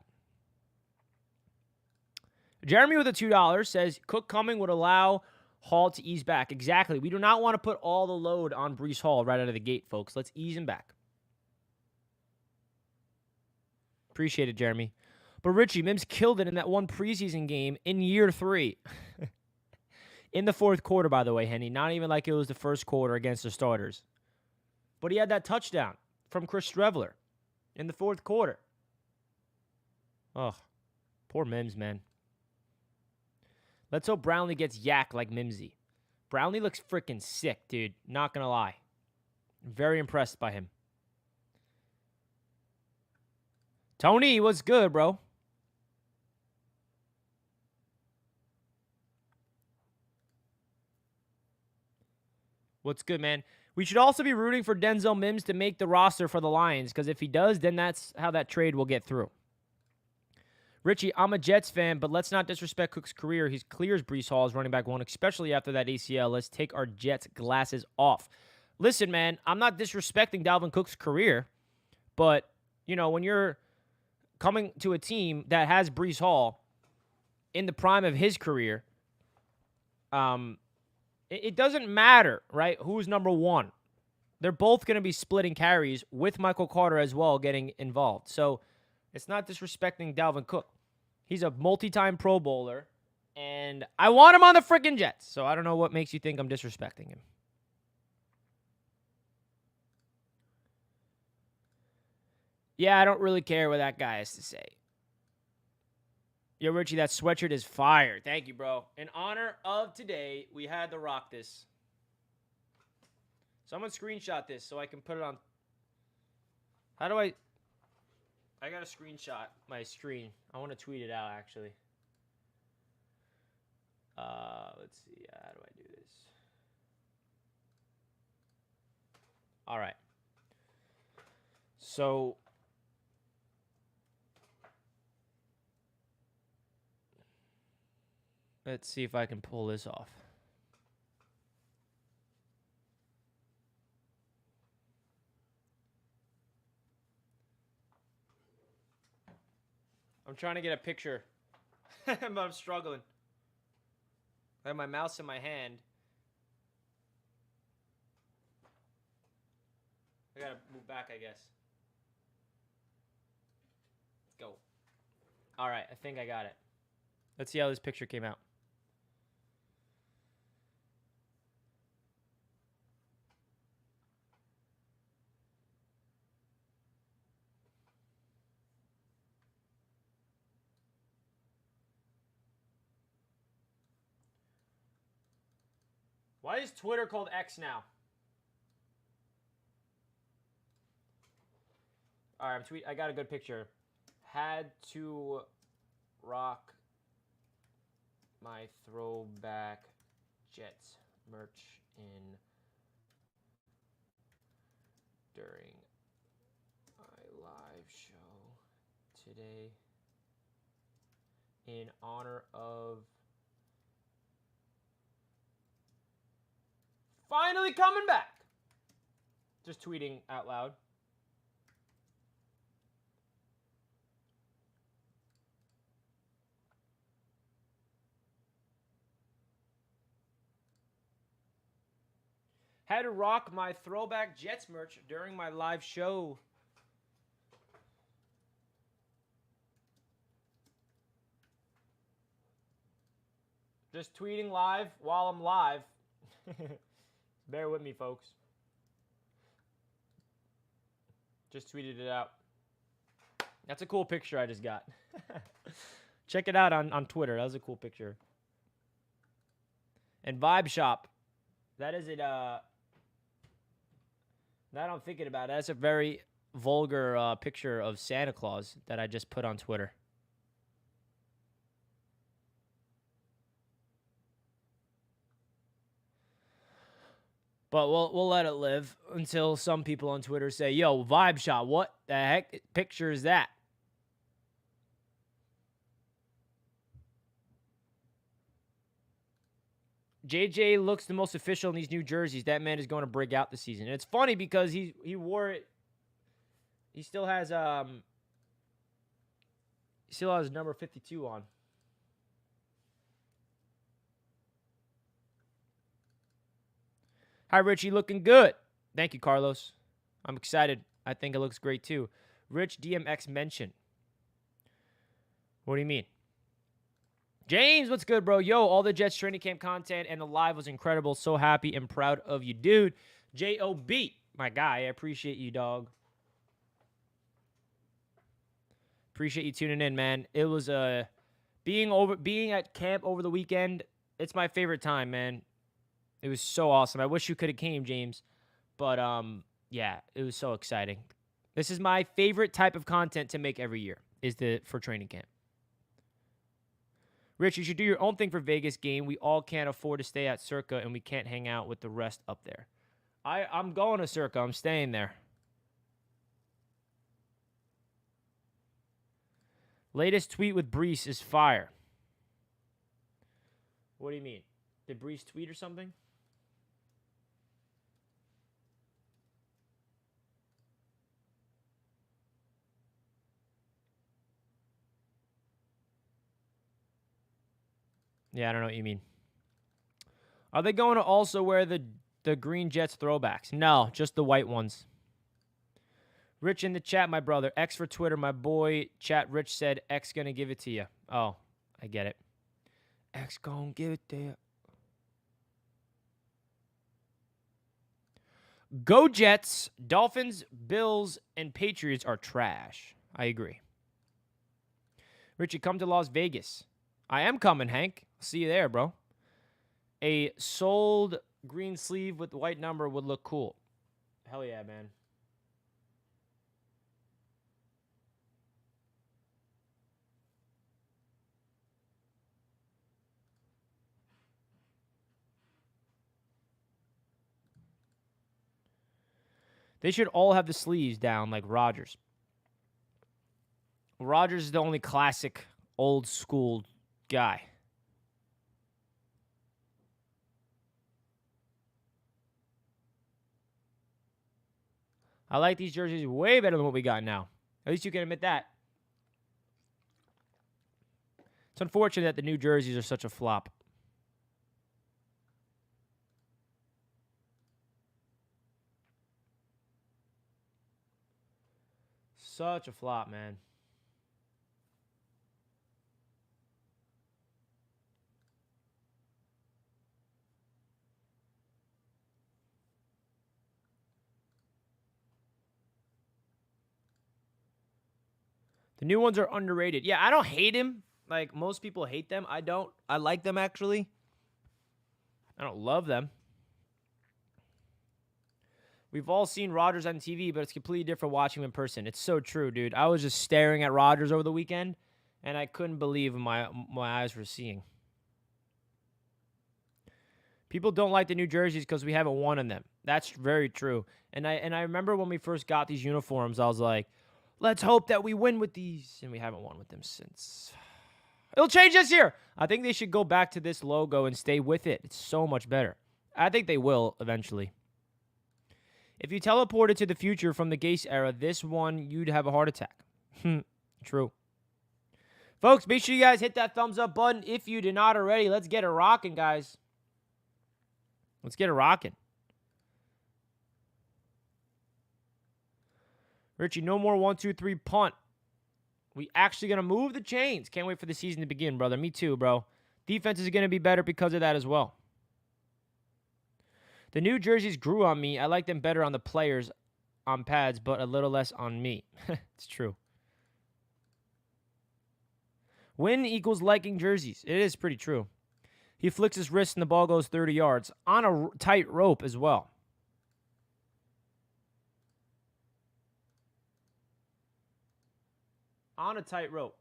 Jeremy with a $2 says, Cook coming would allow Hall to ease back. Exactly. We do not want to put all the load on Breece Hall right out of the gate, folks. Let's ease him back. Appreciate it, Jeremy. But Richie, Mims killed it in that one preseason game in year 3. In the fourth quarter, by the way, Henny. Not even like it was the first quarter against the starters. But he had that touchdown from Chris Streveler in the fourth quarter. Oh, poor Mims, man. Let's hope Brownlee gets yak like Mimsy. Brownlee looks freaking sick, dude. Not going to lie. Very impressed by him. Tony, what's good, bro? What's good, man? We should also be rooting for Denzel Mims to make the roster for the Lions, because if he does, then that's how that trade will get through. Richie, I'm a Jets fan, but let's not disrespect Cook's career. He clears Breece Hall as running back 1, especially after that ACL. Let's take our Jets glasses off. Listen, man, I'm not disrespecting Dalvin Cook's career, but, you know, when you're coming to a team that has Breece Hall in the prime of his career, it doesn't matter, right, who's number 1. They're both going to be splitting carries with Michael Carter as well getting involved. So it's not disrespecting Dalvin Cook. He's a multi-time Pro Bowler, and I want him on the freaking Jets. So I don't know what makes you think I'm disrespecting him. Yeah, I don't really care what that guy has to say. Yo, Richie, that sweatshirt is fire. Thank you, bro. In honor of today, we had to rock this. Someone screenshot this so I can put it on. How do I got to screenshot my screen. I want to tweet it out, actually. Let's see. How do I do this? All right. So let's see if I can pull this off. I'm trying to get a picture, but I'm struggling. I have my mouse in my hand. I gotta move back, I guess. Let's go. All right, I think I got it. Let's see how this picture came out. Why is Twitter called X now? All right, I got a good picture. Had to rock my Throwback Jets merch in during my live show today in honor of finally coming back. Just tweeting out loud. Had to rock my Throwback Jets merch during my live show. Just tweeting live while I'm live. Bear with me, folks. Just tweeted it out. That's a cool picture I just got. Check it out on Twitter. That was a cool picture. And Vibe Shop. That is it. Now that I'm thinking about it, that's a very vulgar picture of Santa Claus that I just put on Twitter. But we'll let it live until some people on Twitter say, yo, Vibe Shop, what the heck picture is that? JJ looks the most official in these new jerseys. That man is going to break out this season. And it's funny because he wore it. He still has number 52 on. Hi, Richie. Looking good. Thank you, Carlos. I'm excited. I think it looks great, too. Rich DMX mention. What do you mean? James, what's good, bro? Yo, all the Jets training camp content and the live was incredible. So happy and proud of you, dude. J.O.B., my guy. I appreciate you, dog. Appreciate you tuning in, man. It was being at camp over the weekend. It's my favorite time, man. It was so awesome. I wish you could have came, James. But yeah, it was so exciting. This is my favorite type of content to make every year for training camp. Rich, you should do your own thing for Vegas game. We all can't afford to stay at Circa, and we can't hang out with the rest up there. I'm going to Circa. I'm staying there. Latest tweet with Brees is fire. What do you mean? Did Brees tweet or something? Yeah, I don't know what you mean. Are they going to also wear the green Jets throwbacks? No, just the white ones. Rich in the chat, my brother. X for Twitter, my boy. Chat Rich said X gonna give it to you. Oh, I get it. X gonna give it to you. Go Jets. Dolphins, Bills, and Patriots are trash. I agree. Richie, come to Las Vegas. I am coming, Hank. See you there, bro. A sold green sleeve with the white number would look cool. Hell yeah, man. They should all have the sleeves down like Rodgers. Rodgers is the only classic old school guy. I like these jerseys way better than what we got now. At least you can admit that. It's unfortunate that the new jerseys are such a flop. Such a flop, man. The new ones are underrated. Yeah, I don't hate him. Like, most people hate them. I don't. I like them, actually. I don't love them. We've all seen Rodgers on TV, but it's completely different watching him in person. It's so true, dude. I was just staring at Rodgers over the weekend, and I couldn't believe my eyes were seeing. People don't like the new jerseys because we haven't won in them. That's very true. And I remember when we first got these uniforms, I was like, Let's hope that we win with these. And we haven't won with them since. It'll change this year. I think they should go back to this logo and stay with it. It's so much better. I think they will eventually. If you teleported to the future from the Gase era, this one, you'd have a heart attack. True. Folks, make sure you guys hit that thumbs up button if you did not already. Let's get it rocking, guys. Let's get it rocking. Richie, no more 1, 2, 3 punt. We actually going to move the chains. Can't wait for the season to begin, brother. Me too, bro. Defense is going to be better because of that as well. The new jerseys grew on me. I like them better on the players on pads, but a little less on me. It's true. Win equals liking jerseys. It is pretty true. He flicks his wrist and the ball goes 30 yards on a tight rope as well. On a tight rope.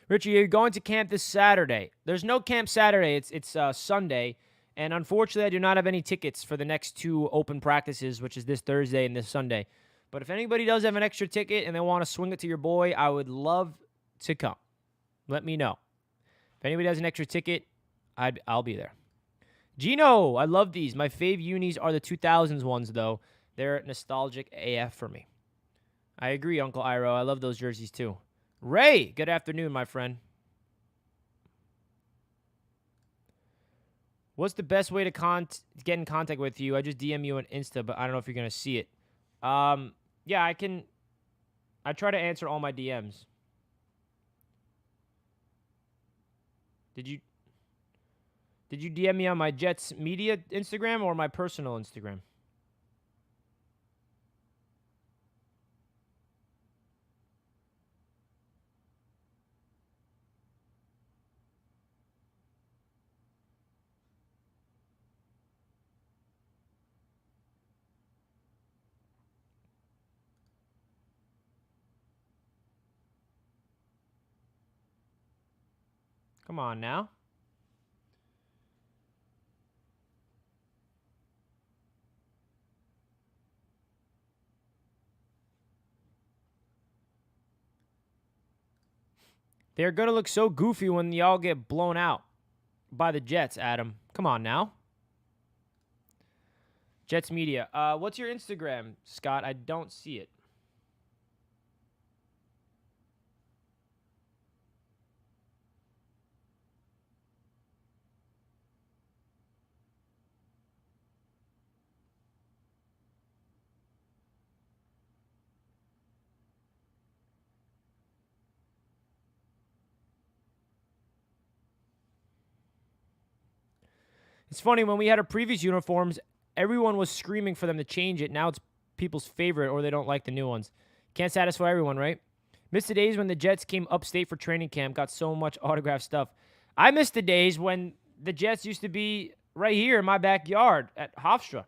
Richie, you're going to camp this Saturday. There's no camp Saturday. It's Sunday. And unfortunately, I do not have any tickets for the next 2 open practices, which is this Thursday and this Sunday. But if anybody does have an extra ticket and they want to swing it to your boy, I would love to come. Let me know. If anybody has an extra ticket, I'll be there. Gino, I love these. My fave unis are the 2000s ones, though. They're nostalgic AF for me. I agree, Uncle Iro. I love those jerseys, too. Ray, good afternoon, my friend. What's the best way to get in contact with you? I just DM you on Insta, but I don't know if you're going to see it. Yeah, I try to answer all my DMs. Did you DM me on my Jets Media Instagram or my personal Instagram? Come on now. They're going to look so goofy when y'all get blown out by the Jets, Adam. Come on now. Jets Media. What's your Instagram, Scott? I don't see it. It's funny, when we had our previous uniforms, everyone was screaming for them to change it. Now it's people's favorite, or they don't like the new ones. Can't satisfy everyone, right? Miss the days when the Jets came upstate for training camp, got so much autographed stuff. I miss the days when the Jets used to be right here in my backyard at Hofstra.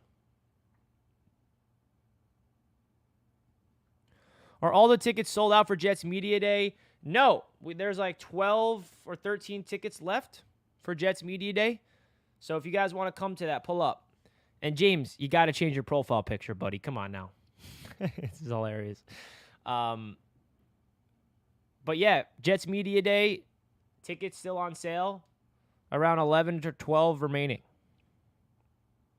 Are all the tickets sold out for Jets Media Day? No. There's like 12 or 13 tickets left for Jets Media Day. So if you guys want to come to that, pull up. And James, you got to change your profile picture, buddy. Come on now. This is hilarious. But yeah, Jets Media Day, tickets still on sale. Around 11 to 12 remaining.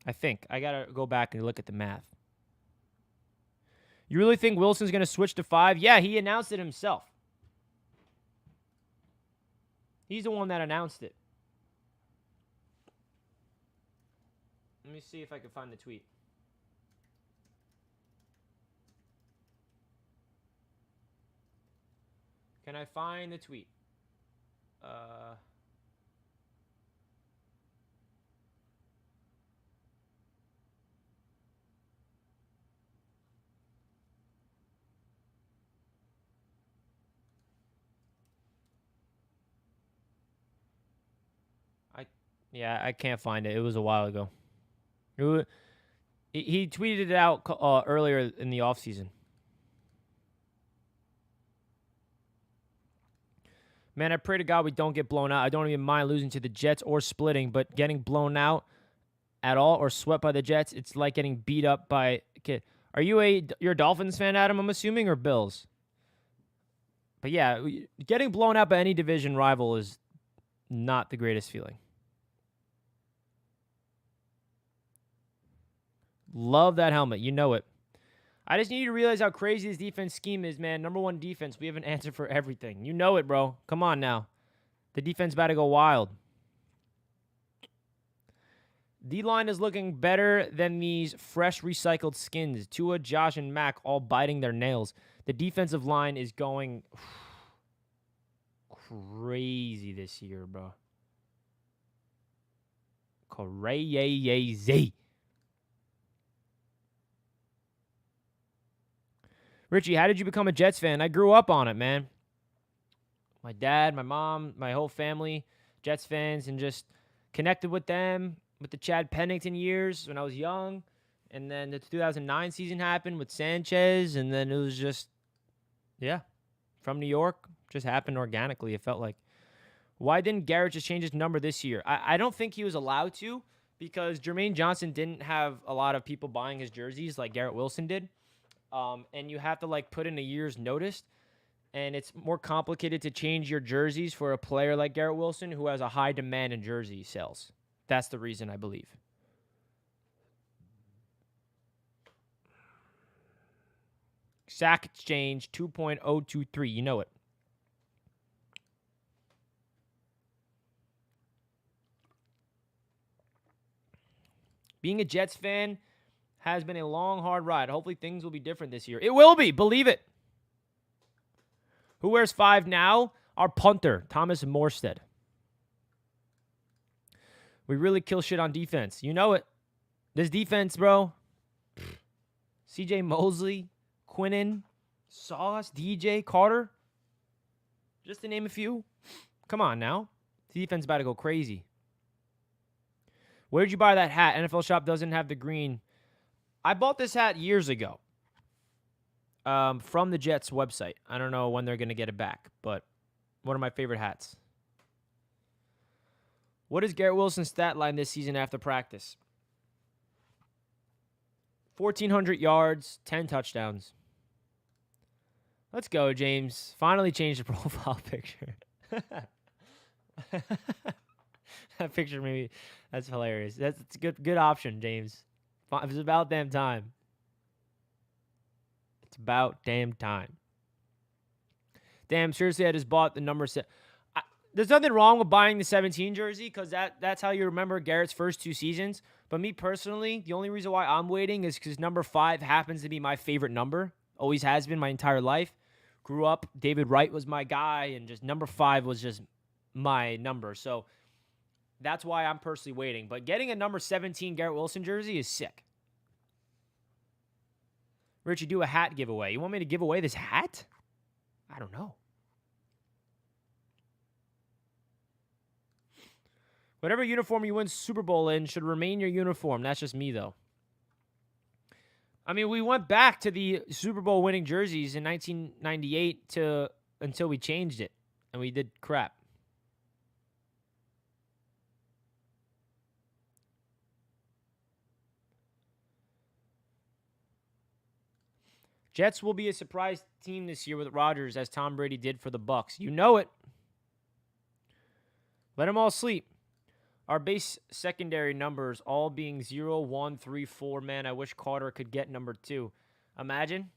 I think. I got to go back and look at the math. You really think Wilson's going to switch to 5? Yeah, he announced it himself. He's the one that announced it. Let me see if I can find the tweet. Can I find the tweet? I can't find it. It was a while ago. He tweeted it out earlier in the offseason. Man, I pray to God we don't get blown out. I don't even mind losing to the Jets or splitting, but getting blown out at all or swept by the Jets, it's like getting beat up by a kid. You're a Dolphins fan, Adam, I'm assuming, or Bills? But yeah, getting blown out by any division rival is not the greatest feeling. Love that helmet. You know it. I just need you to realize how crazy this defense scheme is, man. Number one defense. We have an answer for everything. You know it, bro. Come on now. The defense about to go wild. D-line is looking better than these fresh recycled skins. Tua, Josh, and Mac all biting their nails. The defensive line is going crazy this year, bro. Crazy. Richie, how did you become a Jets fan? I grew up on it, man. My dad, my mom, my whole family, Jets fans, and just connected with them with the Chad Pennington years when I was young. And then the 2009 season happened with Sanchez, and then it was just, from New York, just happened organically, it felt like. Why didn't Garrett just change his number this year? I don't think he was allowed to because Jermaine Johnson didn't have a lot of people buying his jerseys like Garrett Wilson did. And you have to, put in a year's notice. And it's more complicated to change your jerseys for a player like Garrett Wilson who has a high demand in jersey sales. That's the reason, I believe. Sack exchange 2.023. You know it. Being a Jets fan has been a long, hard ride. Hopefully things will be different this year. It will be. Believe it. Who wears 5 now? Our punter, Thomas Morstead. We really kill shit on defense. You know it. This defense, bro. CJ Mosley, Quinnen, Sauce, DJ, Carter. Just to name a few. Come on now. The defense is about to go crazy. Where did you buy that hat? NFL Shop doesn't have the green. I bought this hat years ago from the Jets website. I don't know when they're going to get it back, but one of my favorite hats. What is Garrett Wilson's stat line this season after practice? 1,400 yards, 10 touchdowns. Let's go, James. Finally changed the profile picture. That picture maybe, that's hilarious. That's a good option, James. It's about damn time. It's about damn time. Damn, seriously, I just bought the number 7. There's nothing wrong with buying the 17 jersey because that's how you remember Garrett's first 2 seasons. But me personally, the only reason why I'm waiting is because number 5 happens to be my favorite number. Always has been my entire life. Grew up, David Wright was my guy, and just number 5 was just my number. So that's why I'm personally waiting. But getting a number 17 Garrett Wilson jersey is sick. Richie, do a hat giveaway. You want me to give away this hat? I don't know. Whatever uniform you win Super Bowl in should remain your uniform. That's just me, though. I mean, we went back to the Super Bowl winning jerseys in 1998 until we changed it, and we did crap. Jets will be a surprise team this year with Rodgers, as Tom Brady did for the Bucs. You know it. Let them all sleep. Our base secondary numbers all being 0, 1, 3, 4. Man, I wish Carter could get number 2. Imagine.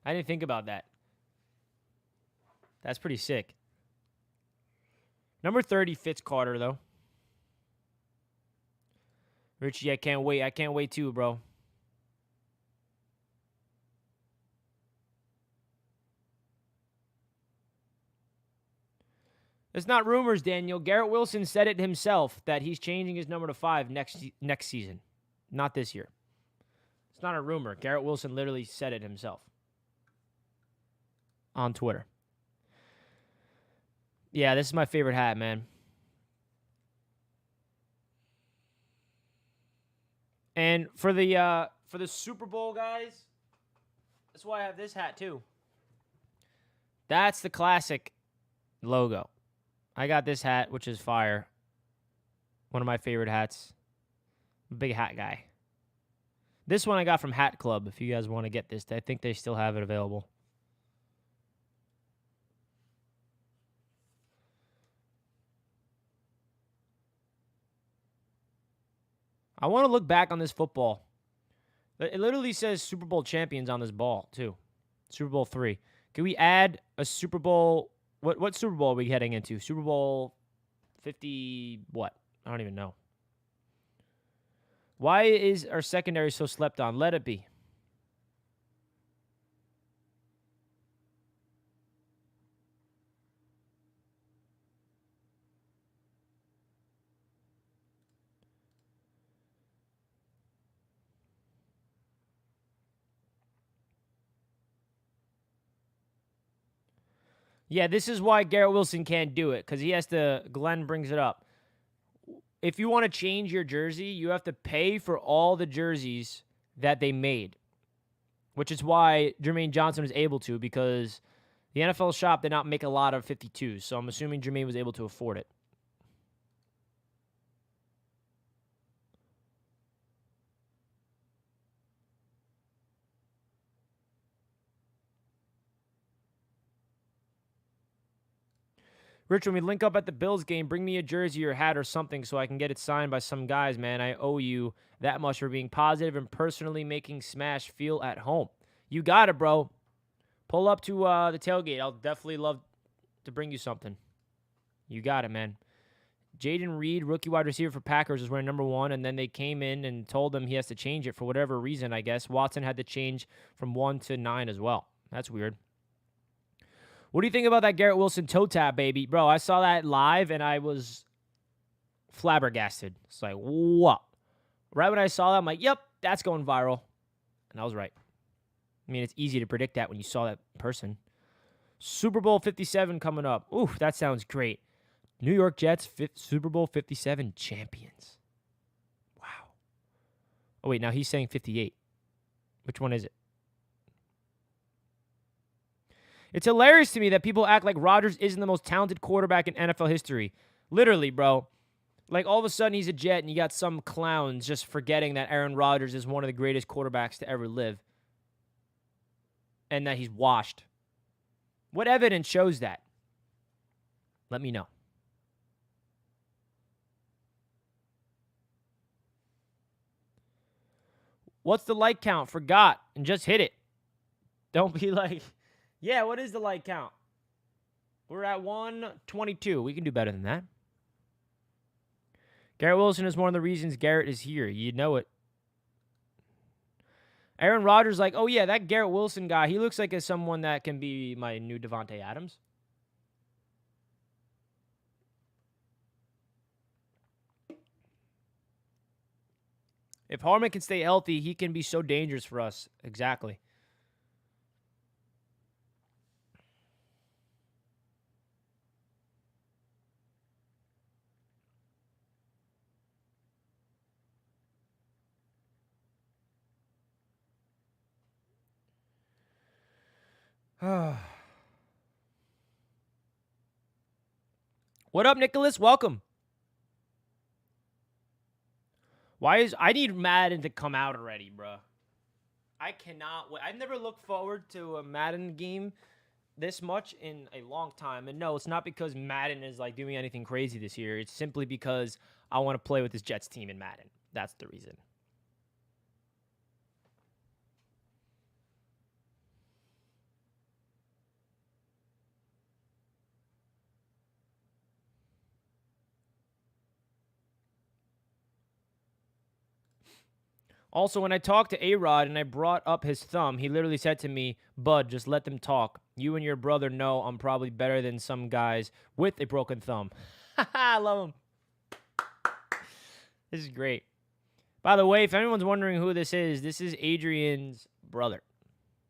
I didn't think about that. That's pretty sick. Number 30 fits Carter, though. Richie, I can't wait. I can't wait too, bro. It's not rumors, Daniel. Garrett Wilson said it himself that he's changing his number to 5 next season, not this year. It's not a rumor. Garrett Wilson literally said it himself on Twitter. Yeah, this is my favorite hat, man. And for the Super Bowl, guys, that's why I have this hat too. That's the classic logo. I got this hat, which is fire. One of my favorite hats. Big hat guy. This one I got from Hat Club. If you guys want to get this, I think they still have it available. I want to look back on this football. It literally says Super Bowl champions on this ball, too. Super Bowl 3. Can we add a Super Bowl? What Super Bowl are we heading into? Super Bowl 50 what? I don't even know. Why is our secondary so slept on? Let it be. Yeah, this is why Garrett Wilson can't do it, because he has to, Glenn brings it up. If you want to change your jersey, you have to pay for all the jerseys that they made, which is why Jermaine Johnson was able to, because the NFL shop did not make a lot of 52s, so I'm assuming Jermaine was able to afford it. Rich, when we link up at the Bills game, bring me a jersey or hat or something so I can get it signed by some guys, man. I owe you that much for being positive and personally making Smash feel at home. You got it, bro. Pull up to the tailgate. I'll definitely love to bring you something. You got it, man. Jaden Reed, rookie wide receiver for Packers, is wearing number 1, and then they came in and told him he has to change it for whatever reason, I guess. Watson had to change from 1 to 9 as well. That's weird. What do you think about that Garrett Wilson toe tap, baby? Bro, I saw that live, and I was flabbergasted. It's like, what? Right when I saw that, I'm like, yep, that's going viral. And I was right. I mean, it's easy to predict that when you saw that person. Super Bowl 57 coming up. Ooh, that sounds great. New York Jets, Super Bowl 57 champions. Wow. Oh, wait, now he's saying 58. Which one is it? It's hilarious to me that people act like Rodgers isn't the most talented quarterback in NFL history. Literally, bro. Like, all of a sudden, he's a Jet, and you got some clowns just forgetting that Aaron Rodgers is one of the greatest quarterbacks to ever live. And that he's washed. What evidence shows that? Let me know. What's the like count? Forgot, and just hit it. Don't be like... Yeah, what is the like count? We're at 122. We can do better than that. Garrett Wilson is one of the reasons Garrett is here. You know it. Aaron Rodgers like, oh yeah, that Garrett Wilson guy, he looks like someone that can be my new Devante Adams. If Harmon can stay healthy, he can be so dangerous for us. Exactly. What up, Nicholas? Welcome. I need Madden to come out already, bro. I cannot wait. I've never looked forward to a Madden game this much in a long time. And no, it's not because Madden is like doing anything crazy this year. It's simply because I want to play with this Jets team in Madden. That's the reason. Also, when I talked to A-Rod and I brought up his thumb, he literally said to me, Bud, just let them talk. You and your brother know I'm probably better than some guys with a broken thumb. I love him. This is great. By the way, if anyone's wondering who this is Adrian's brother.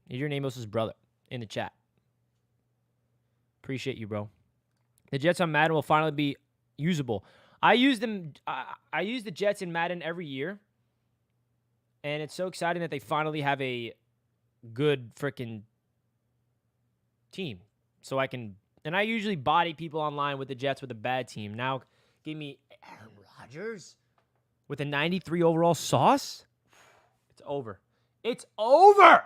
Adrian Amos' brother in the chat. Appreciate you, bro. The Jets on Madden will finally be usable. I use the Jets in Madden every year. And it's so exciting that they finally have a good freaking team. So I can, and I usually body people online with the Jets with a bad team. Now, give me Aaron Rodgers with a 93 overall sauce. It's over. It's over.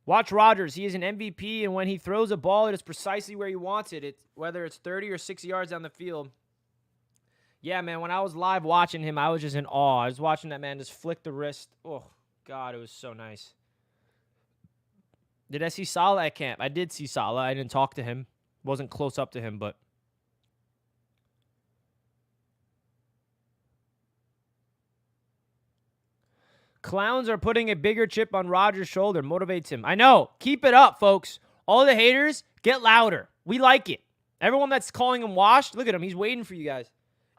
Watch Rodgers. He is an MVP, and when he throws a ball, it is precisely where he wants it. Whether it's 30 or 60 yards down the field. Yeah, man, when I was live watching him, I was just in awe. I was watching that man just flick the wrist. Oh, God, it was so nice. Did I see Salah at camp? I did see Salah. I didn't talk to him. Wasn't close up to him, but... Clowns are putting a bigger chip on Rodgers' shoulder. Motivates him. I know. Keep it up, folks. All the haters, get louder. We like it. Everyone that's calling him washed, look at him. He's waiting for you guys.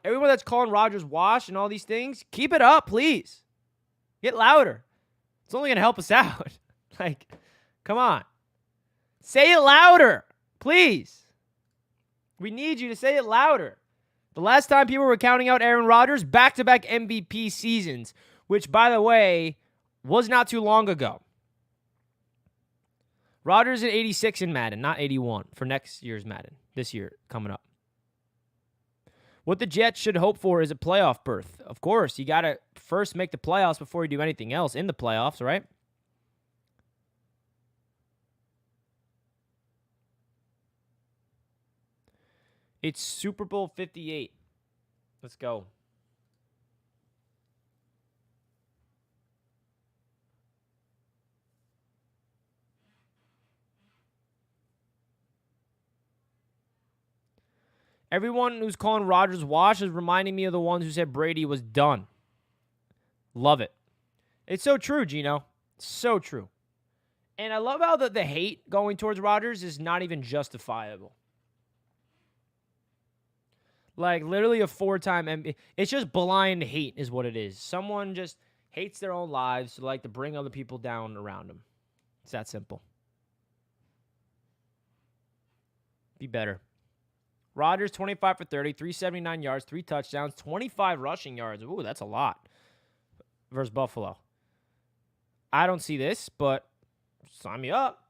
Everyone that's calling Rodgers washed and all these things, keep it up, please. Get louder. It's only going to help us out. Like, come on. Say it louder, please. We need you to say it louder. The last time people were counting out Aaron Rodgers, back-to-back MVP seasons, which, by the way, was not too long ago. Rodgers at 86 in Madden, not 81 for next year's Madden, this year coming up. What the Jets should hope for is a playoff berth. Of course, you got to first make the playoffs before you do anything else in the playoffs, right? It's Super Bowl 58. Let's go. Everyone who's calling Rodgers wash is reminding me of the ones who said Brady was done. Love it. It's so true, Gino. So true. And I love how the hate going towards Rodgers is not even justifiable. Like, literally a 4-time MVP. It's just blind hate is what it is. Someone just hates their own lives, so like to bring other people down around them. It's that simple. Be better. Rodgers, 25 for 30, 379 yards, 3 touchdowns, 25 rushing yards. Ooh, that's a lot. Versus Buffalo. I don't see this, but sign me up.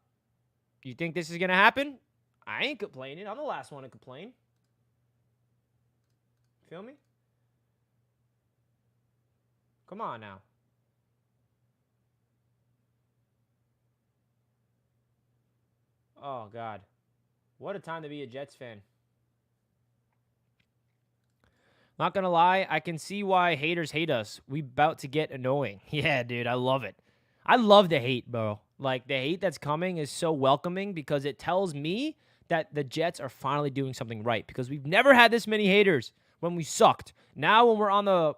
You think this is going to happen? I ain't complaining. I'm the last one to complain. Feel me? Come on now. Oh, God. What a time to be a Jets fan. Not going to lie, I can see why haters hate us. We about to get annoying. Yeah, dude, I love it. I love the hate, bro. Like, the hate that's coming is so welcoming because it tells me that the Jets are finally doing something right because we've never had this many haters when we sucked. Now, when we're on the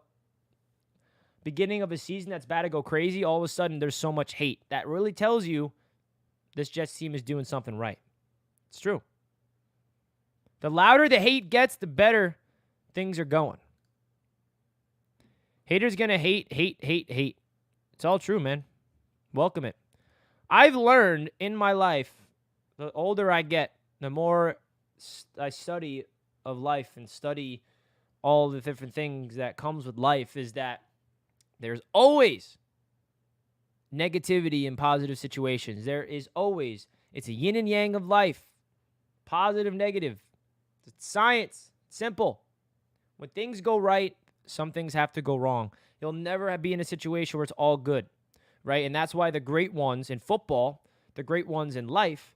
beginning of a season that's about to go crazy, all of a sudden there's so much hate. That really tells you this Jets team is doing something right. It's true. The louder the hate gets, the better things are going. Haters gonna hate. It's all true, man. Welcome it. I've learned in my life, the older I get, the more I study of life and study all the different things that comes with life, is that there's always negativity in positive situations. There is always, it's a yin and yang of life. Positive, negative. It's science. It's simple. When things go right, some things have to go wrong. You'll never be in a situation where it's all good, right? And that's why the great ones in football, the great ones in life,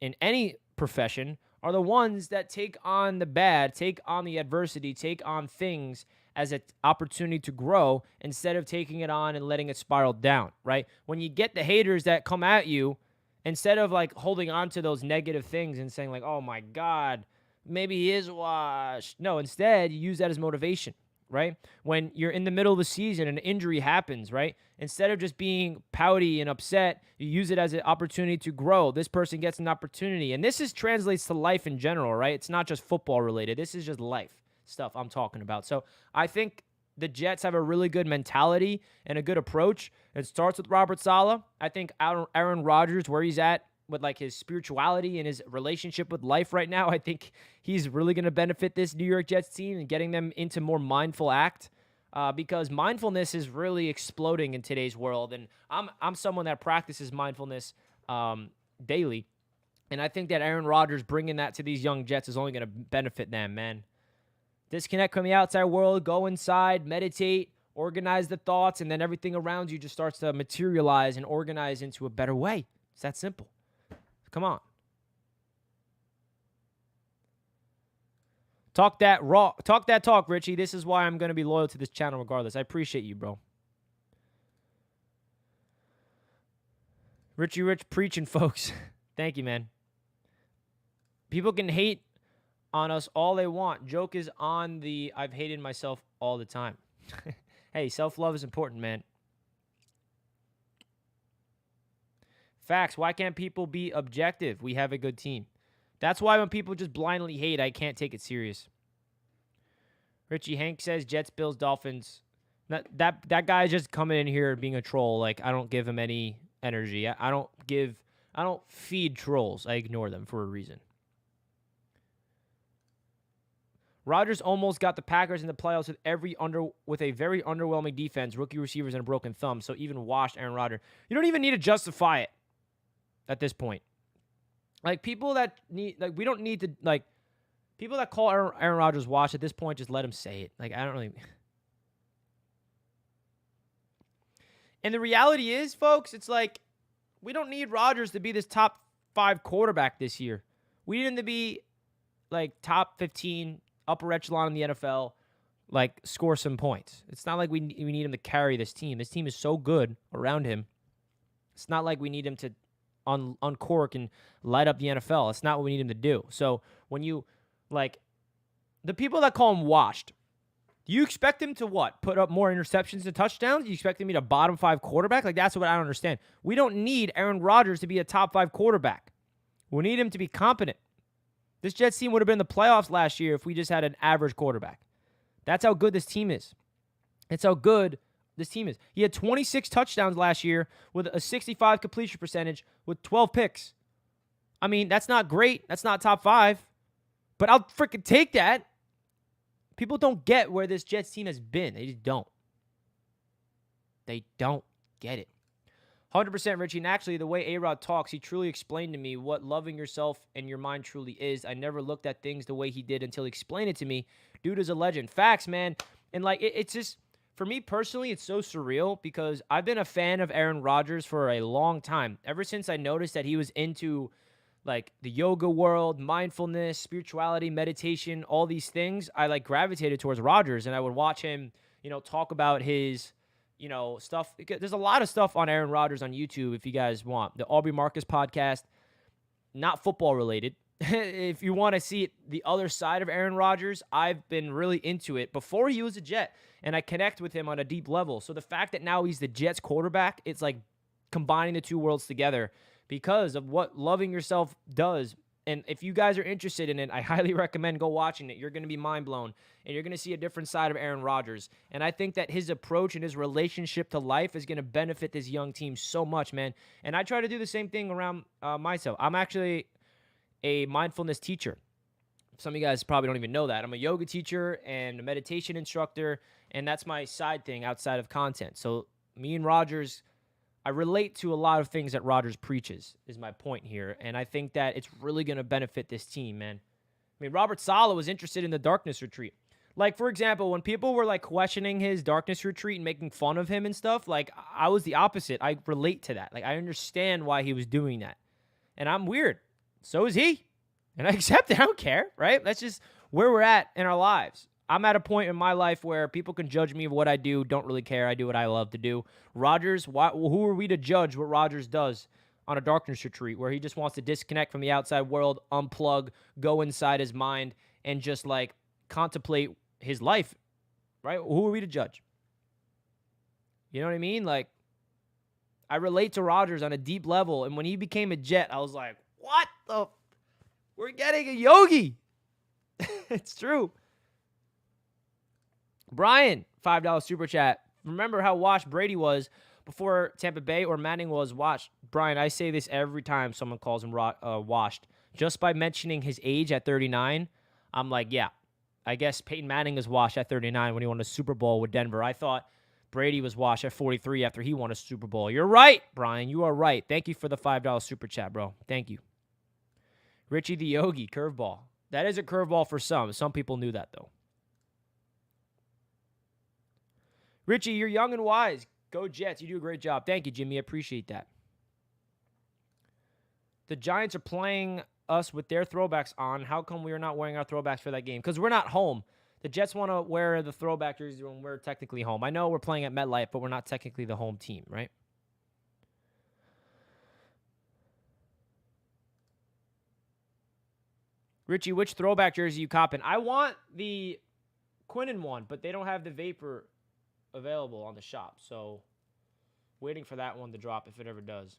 in any profession, are the ones that take on the bad, take on the adversity, take on things as an opportunity to grow instead of taking it on and letting it spiral down, right? When you get the haters that come at you, instead of like holding on to those negative things and saying like, oh my God, maybe he is washed. No, instead, you use that as motivation, right? When you're in the middle of the season and an injury happens, right? Instead of just being pouty and upset, you use it as an opportunity to grow. This person gets an opportunity. And this translates to life in general, right? It's not just football related. This is just life stuff I'm talking about. So I think the Jets have a really good mentality and a good approach. It starts with Robert Saleh. I think Aaron Rodgers, where he's at with like his spirituality and his relationship with life right now. I think he's really going to benefit this New York Jets team and getting them into more mindful act. Because mindfulness is really exploding in today's world, and I'm someone that practices mindfulness daily, and I think that Aaron Rodgers bringing that to these young Jets is only going to benefit them, man. Disconnect from the outside world, go inside, meditate, organize the thoughts, and then everything around you just starts to materialize and organize into a better way. It's that simple. Come on. Talk that talk, Richie. This is why I'm going to be loyal to this channel regardless. I appreciate you, bro. Richie Rich preaching, folks. Thank you, man. People can hate on us all they want. Joke is on the I've hated myself all the time. Hey, self-love is important, man. Facts. Why can't people be objective? We have a good team. That's why when people just blindly hate, I can't take it serious. Richie Hank says Jets, Bills, Dolphins. That guy is just coming in here being a troll. Like, I don't give him any energy. I don't feed trolls. I ignore them for a reason. Rodgers almost got the Packers in the playoffs with a very underwhelming defense, rookie receivers, and a broken thumb. So even washed Aaron Rodgers. You don't even need to justify it at this point. Like, people that need, like, we don't need to, like, people that call Aaron Rodgers washed at this point, just let him say it. Like, I don't really. And the reality is, folks, it's like, we don't need Rodgers to be this top 5 quarterback this year. We need him to be, like, top 15, upper echelon in the NFL, like, score some points. It's not like we need him to carry this team. This team is so good around him. It's not like we need him to uncork and light up the NFL. It's not what we need him to do. So when you, like, the people that call him washed, do you expect him to what? Put up more interceptions and touchdowns? Do you expect him to be a bottom 5 quarterback? Like, that's what I don't understand. We don't need Aaron Rodgers to be a top 5 quarterback. We need him to be competent. This Jets team would have been in the playoffs last year if we just had an average quarterback. That's how good this team is. It's how good this team is. He had 26 touchdowns last year with a 65 completion percentage with 12 picks. I mean, that's not great. That's not top 5. But I'll freaking take that. People don't get where this Jets team has been. They just don't. They don't get it. 100% Richie. And actually, the way A-Rod talks, he truly explained to me what loving yourself and your mind truly is. I never looked at things the way he did until he explained it to me. Dude is a legend. Facts, man. And, like, it's just, for me personally, it's so surreal because I've been a fan of Aaron Rodgers for a long time. Ever since I noticed that he was into, like, the yoga world, mindfulness, spirituality, meditation, all these things, I, like, gravitated towards Rodgers, and I would watch him, you know, talk about his, you know, stuff. There's a lot of stuff on Aaron Rodgers on YouTube if you guys want. The Aubrey Marcus podcast, not football related. If you want to see the other side of Aaron Rodgers, I've been really into it before he was a Jet, and I connect with him on a deep level. So the fact that now he's the Jets quarterback, it's like combining the two worlds together because of what loving yourself does. And if you guys are interested in it, I highly recommend go watching it. You're going to be mind blown, and you're going to see a different side of Aaron Rodgers. And I think that his approach and his relationship to life is going to benefit this young team so much, man. And I try to do the same thing around myself. I'm actually a mindfulness teacher. Some of you guys probably don't even know that. I'm a yoga teacher and a meditation instructor, and that's my side thing outside of content. So me and Rodgers, I relate to a lot of things that Rodgers preaches, is my point here. And I think that it's really going to benefit this team, man. I mean, Robert Saleh was interested in the darkness retreat. Like, for example, when people were, like, questioning his darkness retreat and making fun of him and stuff, like, I was the opposite. I relate to that. Like, I understand why he was doing that. And I'm weird. So is he. And I accept it. I don't care, right? That's just where we're at in our lives. I'm at a point in my life where people can judge me of what I do, don't really care. I do what I love to do. Rodgers, who are we to judge what Rodgers does on a darkness retreat where he just wants to disconnect from the outside world, unplug, go inside his mind, and just, like, contemplate his life, right? Who are we to judge? You know what I mean? Like, I relate to Rodgers on a deep level, and when he became a Jet, I was like, what the? We're getting a yogi. It's true. Brian, $5 super chat. Remember how washed Brady was, before Tampa Bay or Manning was washed. Brian, I say this every time someone calls him washed. Just by mentioning his age at 39, I'm like, yeah, I guess Peyton Manning is washed at 39 when he won a Super Bowl with Denver. I thought Brady was washed at 43 after he won a Super Bowl. You're right, Brian. You are right. Thank you for the $5 super chat, bro. Thank you. Richie the Yogi, curveball. That is a curveball for some. Some people knew that, though. Richie, you're young and wise. Go Jets. You do a great job. Thank you, Jimmy. I appreciate that. The Giants are playing us with their throwbacks on. How come we are not wearing our throwbacks for that game? Because we're not home. The Jets want to wear the throwback jerseys when we're technically home. I know we're playing at MetLife, but we're not technically the home team, right? Richie, which throwback jersey you copping? I want the Quinnen one, but they don't have the Vapor available on the shop. So waiting for that one to drop if it ever does.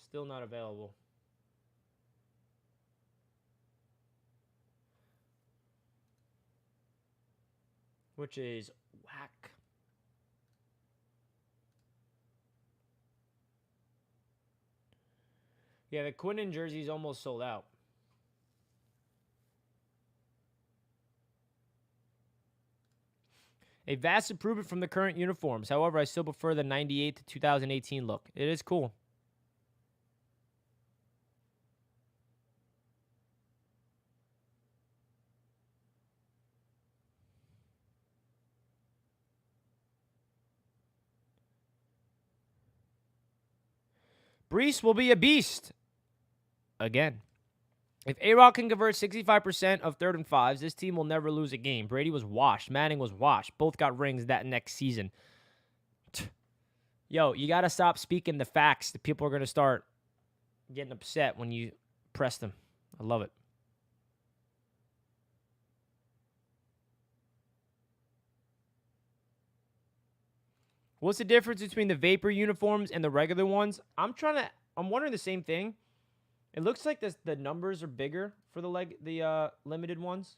Still not available. Which is whack. Yeah, the Quinnen jersey is almost sold out. A vast improvement from the current uniforms. However, I still prefer the 98 to 2018 look. It is cool. Brees will be a beast. Again. If A-Rod can convert 65% of 3rd and 5s, this team will never lose a game. Brady was washed. Manning was washed. Both got rings that next season. Yo, you got to stop speaking the facts. The people are going to start getting upset when you press them. I love it. What's the difference between the Vapor uniforms and the regular ones? I'm wondering the same thing. It looks like the numbers are bigger for the limited ones.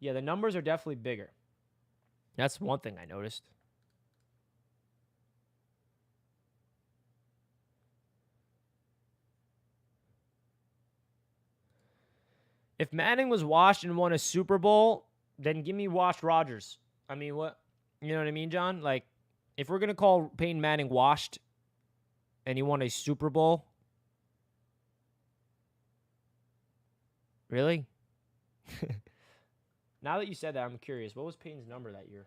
Yeah, the numbers are definitely bigger. That's one thing I noticed. If Manning was washed and won a Super Bowl, then give me washed Rodgers. I mean, what? You know what I mean, John? Like, if we're going to call Peyton Manning washed and he won a Super Bowl, really? Now that you said that, I'm curious. What was Peyton's number that year?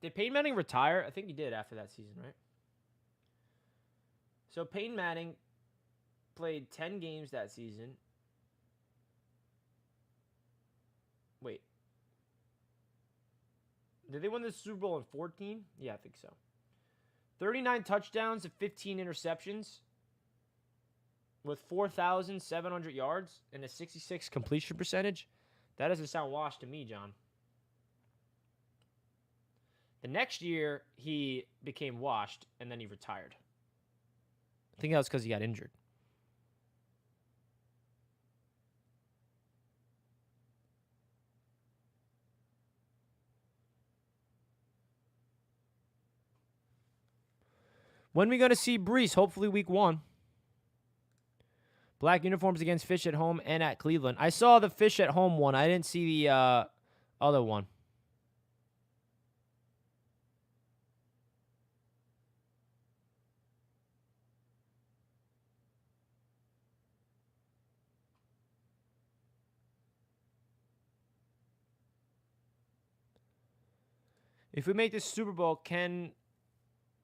Did Peyton Manning retire? I think he did after that season, right? So Peyton Manning played 10 games that season. Wait. Did they win the Super Bowl in 14? Yeah, I think so. 39 touchdowns and 15 interceptions with 4,700 yards and a 66 completion percentage. That doesn't sound washed to me, John. The next year, he became washed, and then he retired. I think that was because he got injured. When are we going to see Brees? Hopefully week 1. Black uniforms against Fish at home and at Cleveland. I saw the Fish at home one. I didn't see the other one. If we make this Super Bowl, can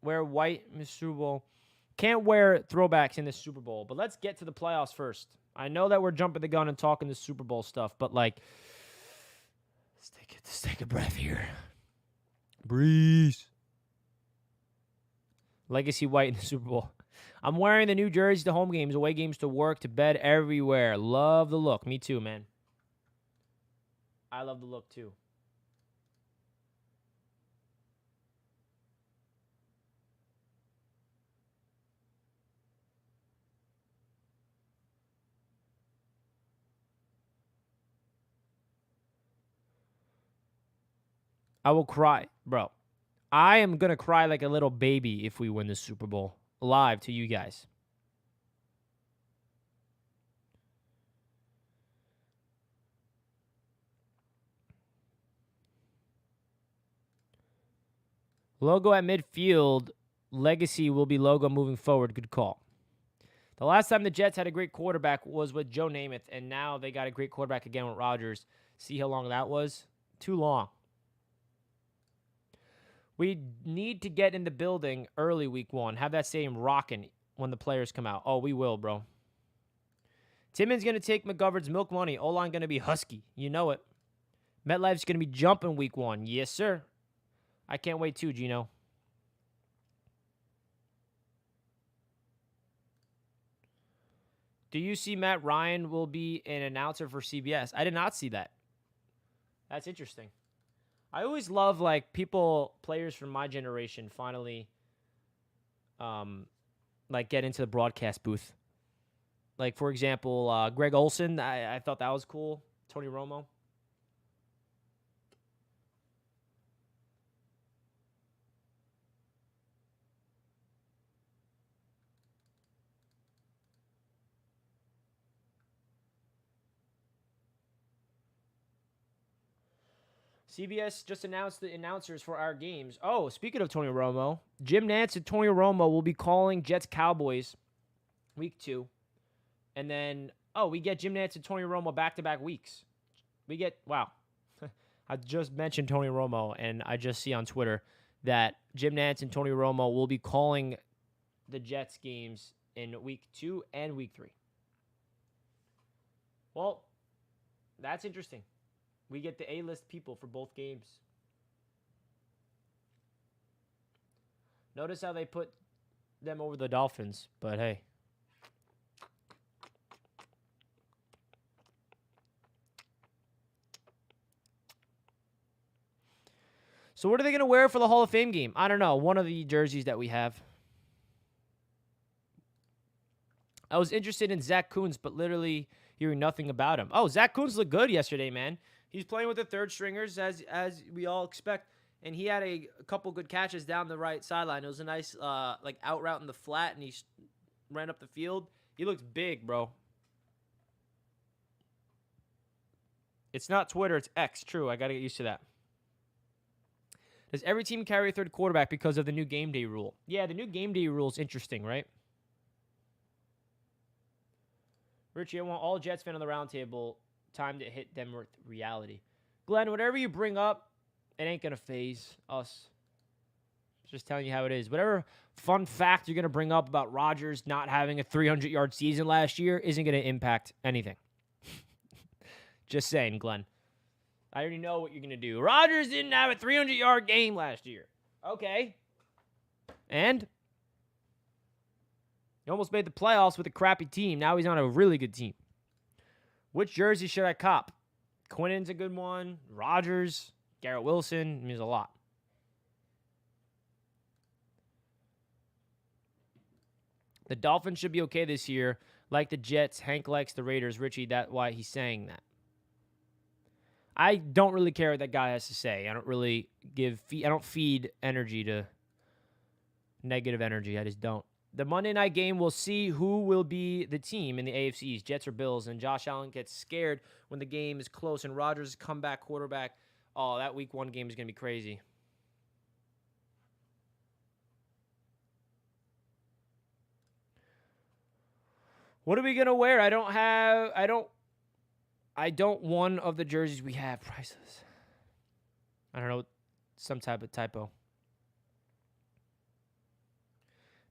wear white in the Super Bowl. Can't wear throwbacks in the Super Bowl. But let's get to the playoffs first. I know that we're jumping the gun and talking the Super Bowl stuff, but like, let's take a breath here. Breeze. Legacy white in the Super Bowl. I'm wearing the new jerseys to home games, away games to work, to bed, everywhere. Love the look. Me too, man. I love the look too. I will cry, bro. I am going to cry like a little baby if we win the Super Bowl live to you guys. Logo at midfield. Legacy will be logo moving forward. Good call. The last time the Jets had a great quarterback was with Joe Namath, and now they got a great quarterback again with Rodgers. See how long that was? Too long. We need to get in the building early week 1. Have that same rocking when the players come out. Oh, we will, bro. Timmons going to take McGovern's milk money. O-line going to be husky. You know it. MetLife's going to be jumping week 1. Yes, sir. I can't wait too, Gino. Do you see Matt Ryan will be an announcer for CBS? I did not see that. That's interesting. I always love, like, players from my generation finally, get into the broadcast booth. Like, for example, Greg Olson, I thought that was cool. Tony Romo. CBS just announced the announcers for our games. Oh, speaking of Tony Romo, Jim Nantz and Tony Romo will be calling Jets-Cowboys week 2. And then, we get Jim Nantz and Tony Romo back-to-back weeks. Wow. I just mentioned Tony Romo, and I just see on Twitter that Jim Nantz and Tony Romo will be calling the Jets games in week 2 and week 3. Well, that's interesting. We get the A-list people for both games. Notice how they put them over the Dolphins, but hey. So what are they going to wear for the Hall of Fame game? I don't know. One of the jerseys that we have. I was interested in Zach Kuntz, but literally hearing nothing about him. Oh, Zach Kuntz looked good yesterday, man. He's playing with the third stringers, as we all expect, and he had a couple good catches down the right sideline. It was a nice out route in the flat, and he ran up the field. He looks big, bro. It's not Twitter, it's X. True, I got to get used to that. Does every team carry a third quarterback because of the new game day rule? Yeah, the new game day rule is interesting, right? Richie, I want all Jets fans on the round table. Time to hit them with reality. Glenn, whatever you bring up, it ain't going to phase us. Just telling you how it is. Whatever fun fact you're going to bring up about Rodgers not having a 300-yard season last year isn't going to impact anything. Just saying, Glenn. I already know what you're going to do. Rodgers didn't have a 300-yard game last year. Okay. And? He almost made the playoffs with a crappy team. Now he's on a really good team. Which jersey should I cop? Quinnen's a good one. Rodgers, Garrett Wilson. There's a lot. The Dolphins should be okay this year. Like the Jets, Hank likes the Raiders. Richie, that's why he's saying that. I don't really care what that guy has to say. I don't really I don't feed energy to negative energy. I just don't. The Monday night game, we'll see who will be the team in the AFCs, Jets or Bills, and Josh Allen gets scared when the game is close, and Rodgers' comeback quarterback. Oh, that week 1 game is going to be crazy. What are we going to wear? I don't one of the jerseys we have. Priceless. I don't know, some type of typo.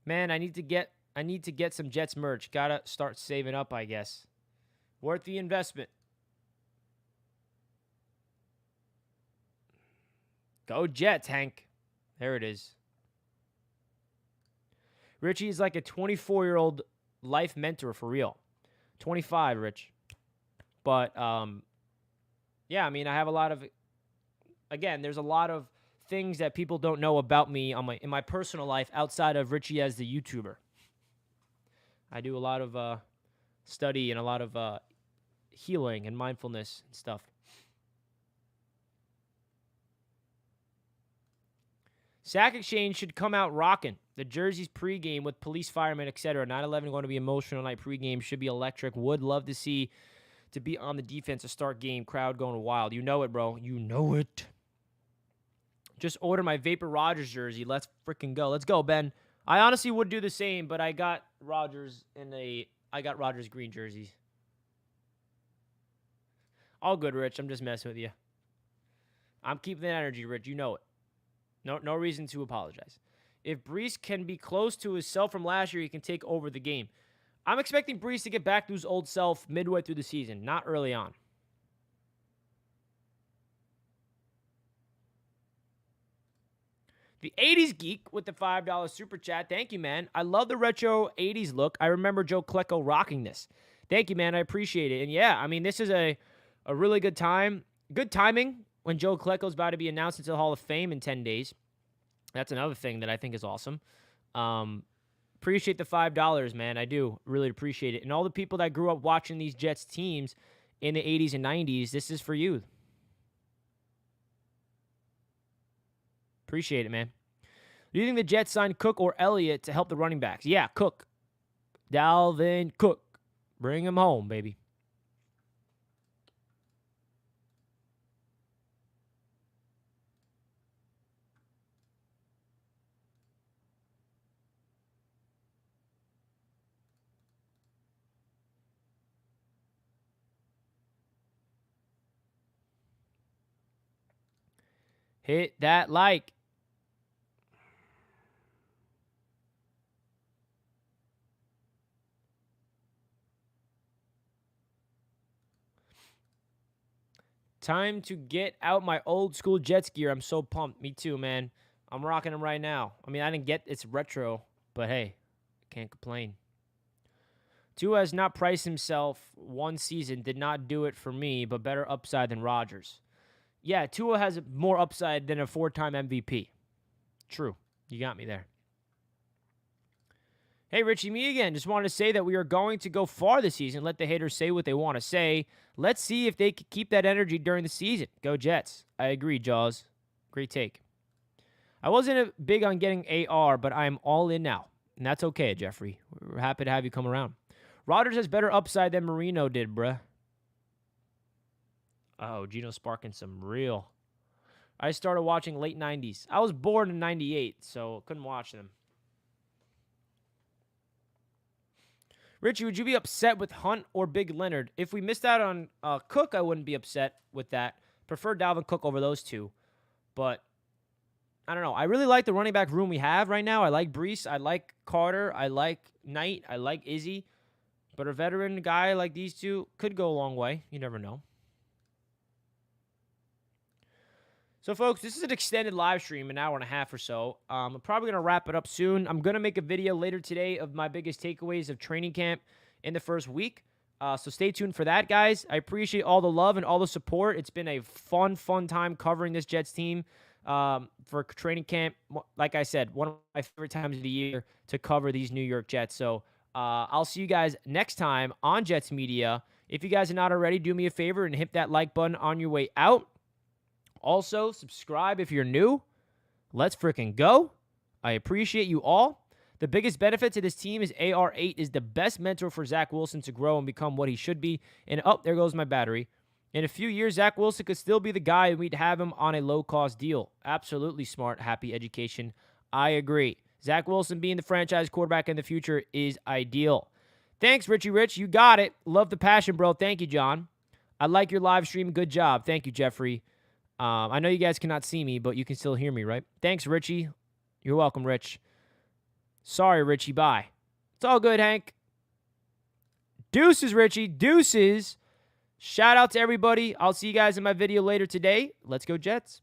Man, I need to get some Jets merch. Gotta start saving up, I guess. Worth the investment. Go Jets, Hank. There it is. Richie is like a 24-year-old life mentor for real. 25, Rich. But, yeah, I mean, I have a lot of... Again, there's a lot of things that people don't know about me in my personal life outside of Richie as the YouTuber. I do a lot of study and a lot of healing and mindfulness and stuff. Sack Exchange should come out rocking. The jerseys pregame with police, firemen, etc. 9/11 going to be emotional night pregame. Should be electric. Would love to see to be on the defense to start game. Crowd going wild. You know it, bro. You know it. Just order my Vapor Rodgers jersey. Let's freaking go. Let's go, Ben. I honestly would do the same, but I got Rodgers green jerseys. All good, Rich. I'm just messing with you. I'm keeping that energy, Rich. You know it. No reason to apologize. If Brees can be close to his self from last year, he can take over the game. I'm expecting Brees to get back to his old self midway through the season, not early on. The 80s Geek with the $5 super chat. Thank you, man. I love the retro 80s look. I remember Joe Klecko rocking this. Thank you, man. I appreciate it. And yeah, I mean, this is a really good time. Good timing when Joe Klecko's about to be announced into the Hall of Fame in 10 days. That's another thing that I think is awesome. Appreciate the $5, man. I do really appreciate it. And all the people that grew up watching these Jets teams in the 80s and 90s, this is for you. Appreciate it, man. Do you think the Jets signed Cook or Elliott to help the running backs? Yeah, Cook. Dalvin Cook. Bring him home, baby. Hit that like. Time to get out my old school Jets gear. I'm so pumped. Me too, man. I'm rocking them right now. I mean, I didn't get it's retro, but hey, can't complain. Tua has not priced himself one season. Did not do it for me, but better upside than Rodgers. Yeah, Tua has more upside than a 4-time MVP. True. You got me there. Hey, Richie, me again. Just wanted to say that we are going to go far this season. Let the haters say what they want to say. Let's see if they can keep that energy during the season. Go Jets. I agree, Jaws. Great take. I wasn't big on getting AR, but I'm all in now. And that's okay, Jeffrey. We're happy to have you come around. Rodgers has better upside than Marino did, bruh. Oh, Gino sparking some real. I started watching late 90s. I was born in 98, so couldn't watch them. Richie, would you be upset with Hunt or Big Leonard? If we missed out on Cook, I wouldn't be upset with that. Prefer Dalvin Cook over those two. But, I don't know. I really like the running back room we have right now. I like Brees. I like Carter. I like Knight. I like Izzy. But a veteran guy like these two could go a long way. You never know. So, folks, this is an extended live stream, an hour and a half or so. I'm probably going to wrap it up soon. I'm going to make a video later today of my biggest takeaways of training camp in the first week. So stay tuned for that, guys. I appreciate all the love and all the support. It's been a fun time covering this Jets team for training camp. Like I said, one of my favorite times of the year to cover these New York Jets. So I'll see you guys next time on Jets Media. If you guys are not already, do me a favor and hit that like button on your way out. Also, subscribe if you're new. Let's freaking go. I appreciate you all. The biggest benefit to this team is AR8 is the best mentor for Zach Wilson to grow and become what he should be. And there goes my battery. In a few years, Zach Wilson could still be the guy and we'd have him on a low-cost deal. Absolutely smart, happy education. I agree. Zach Wilson being the franchise quarterback in the future is ideal. Thanks, Richie Rich. You got it. Love the passion, bro. Thank you, John. I like your live stream. Good job. Thank you, Jeffrey. I know you guys cannot see me, but you can still hear me, right? Thanks, Richie. You're welcome, Rich. Sorry, Richie. Bye. It's all good, Hank. Deuces, Richie. Deuces. Shout out to everybody. I'll see you guys in my video later today. Let's go, Jets.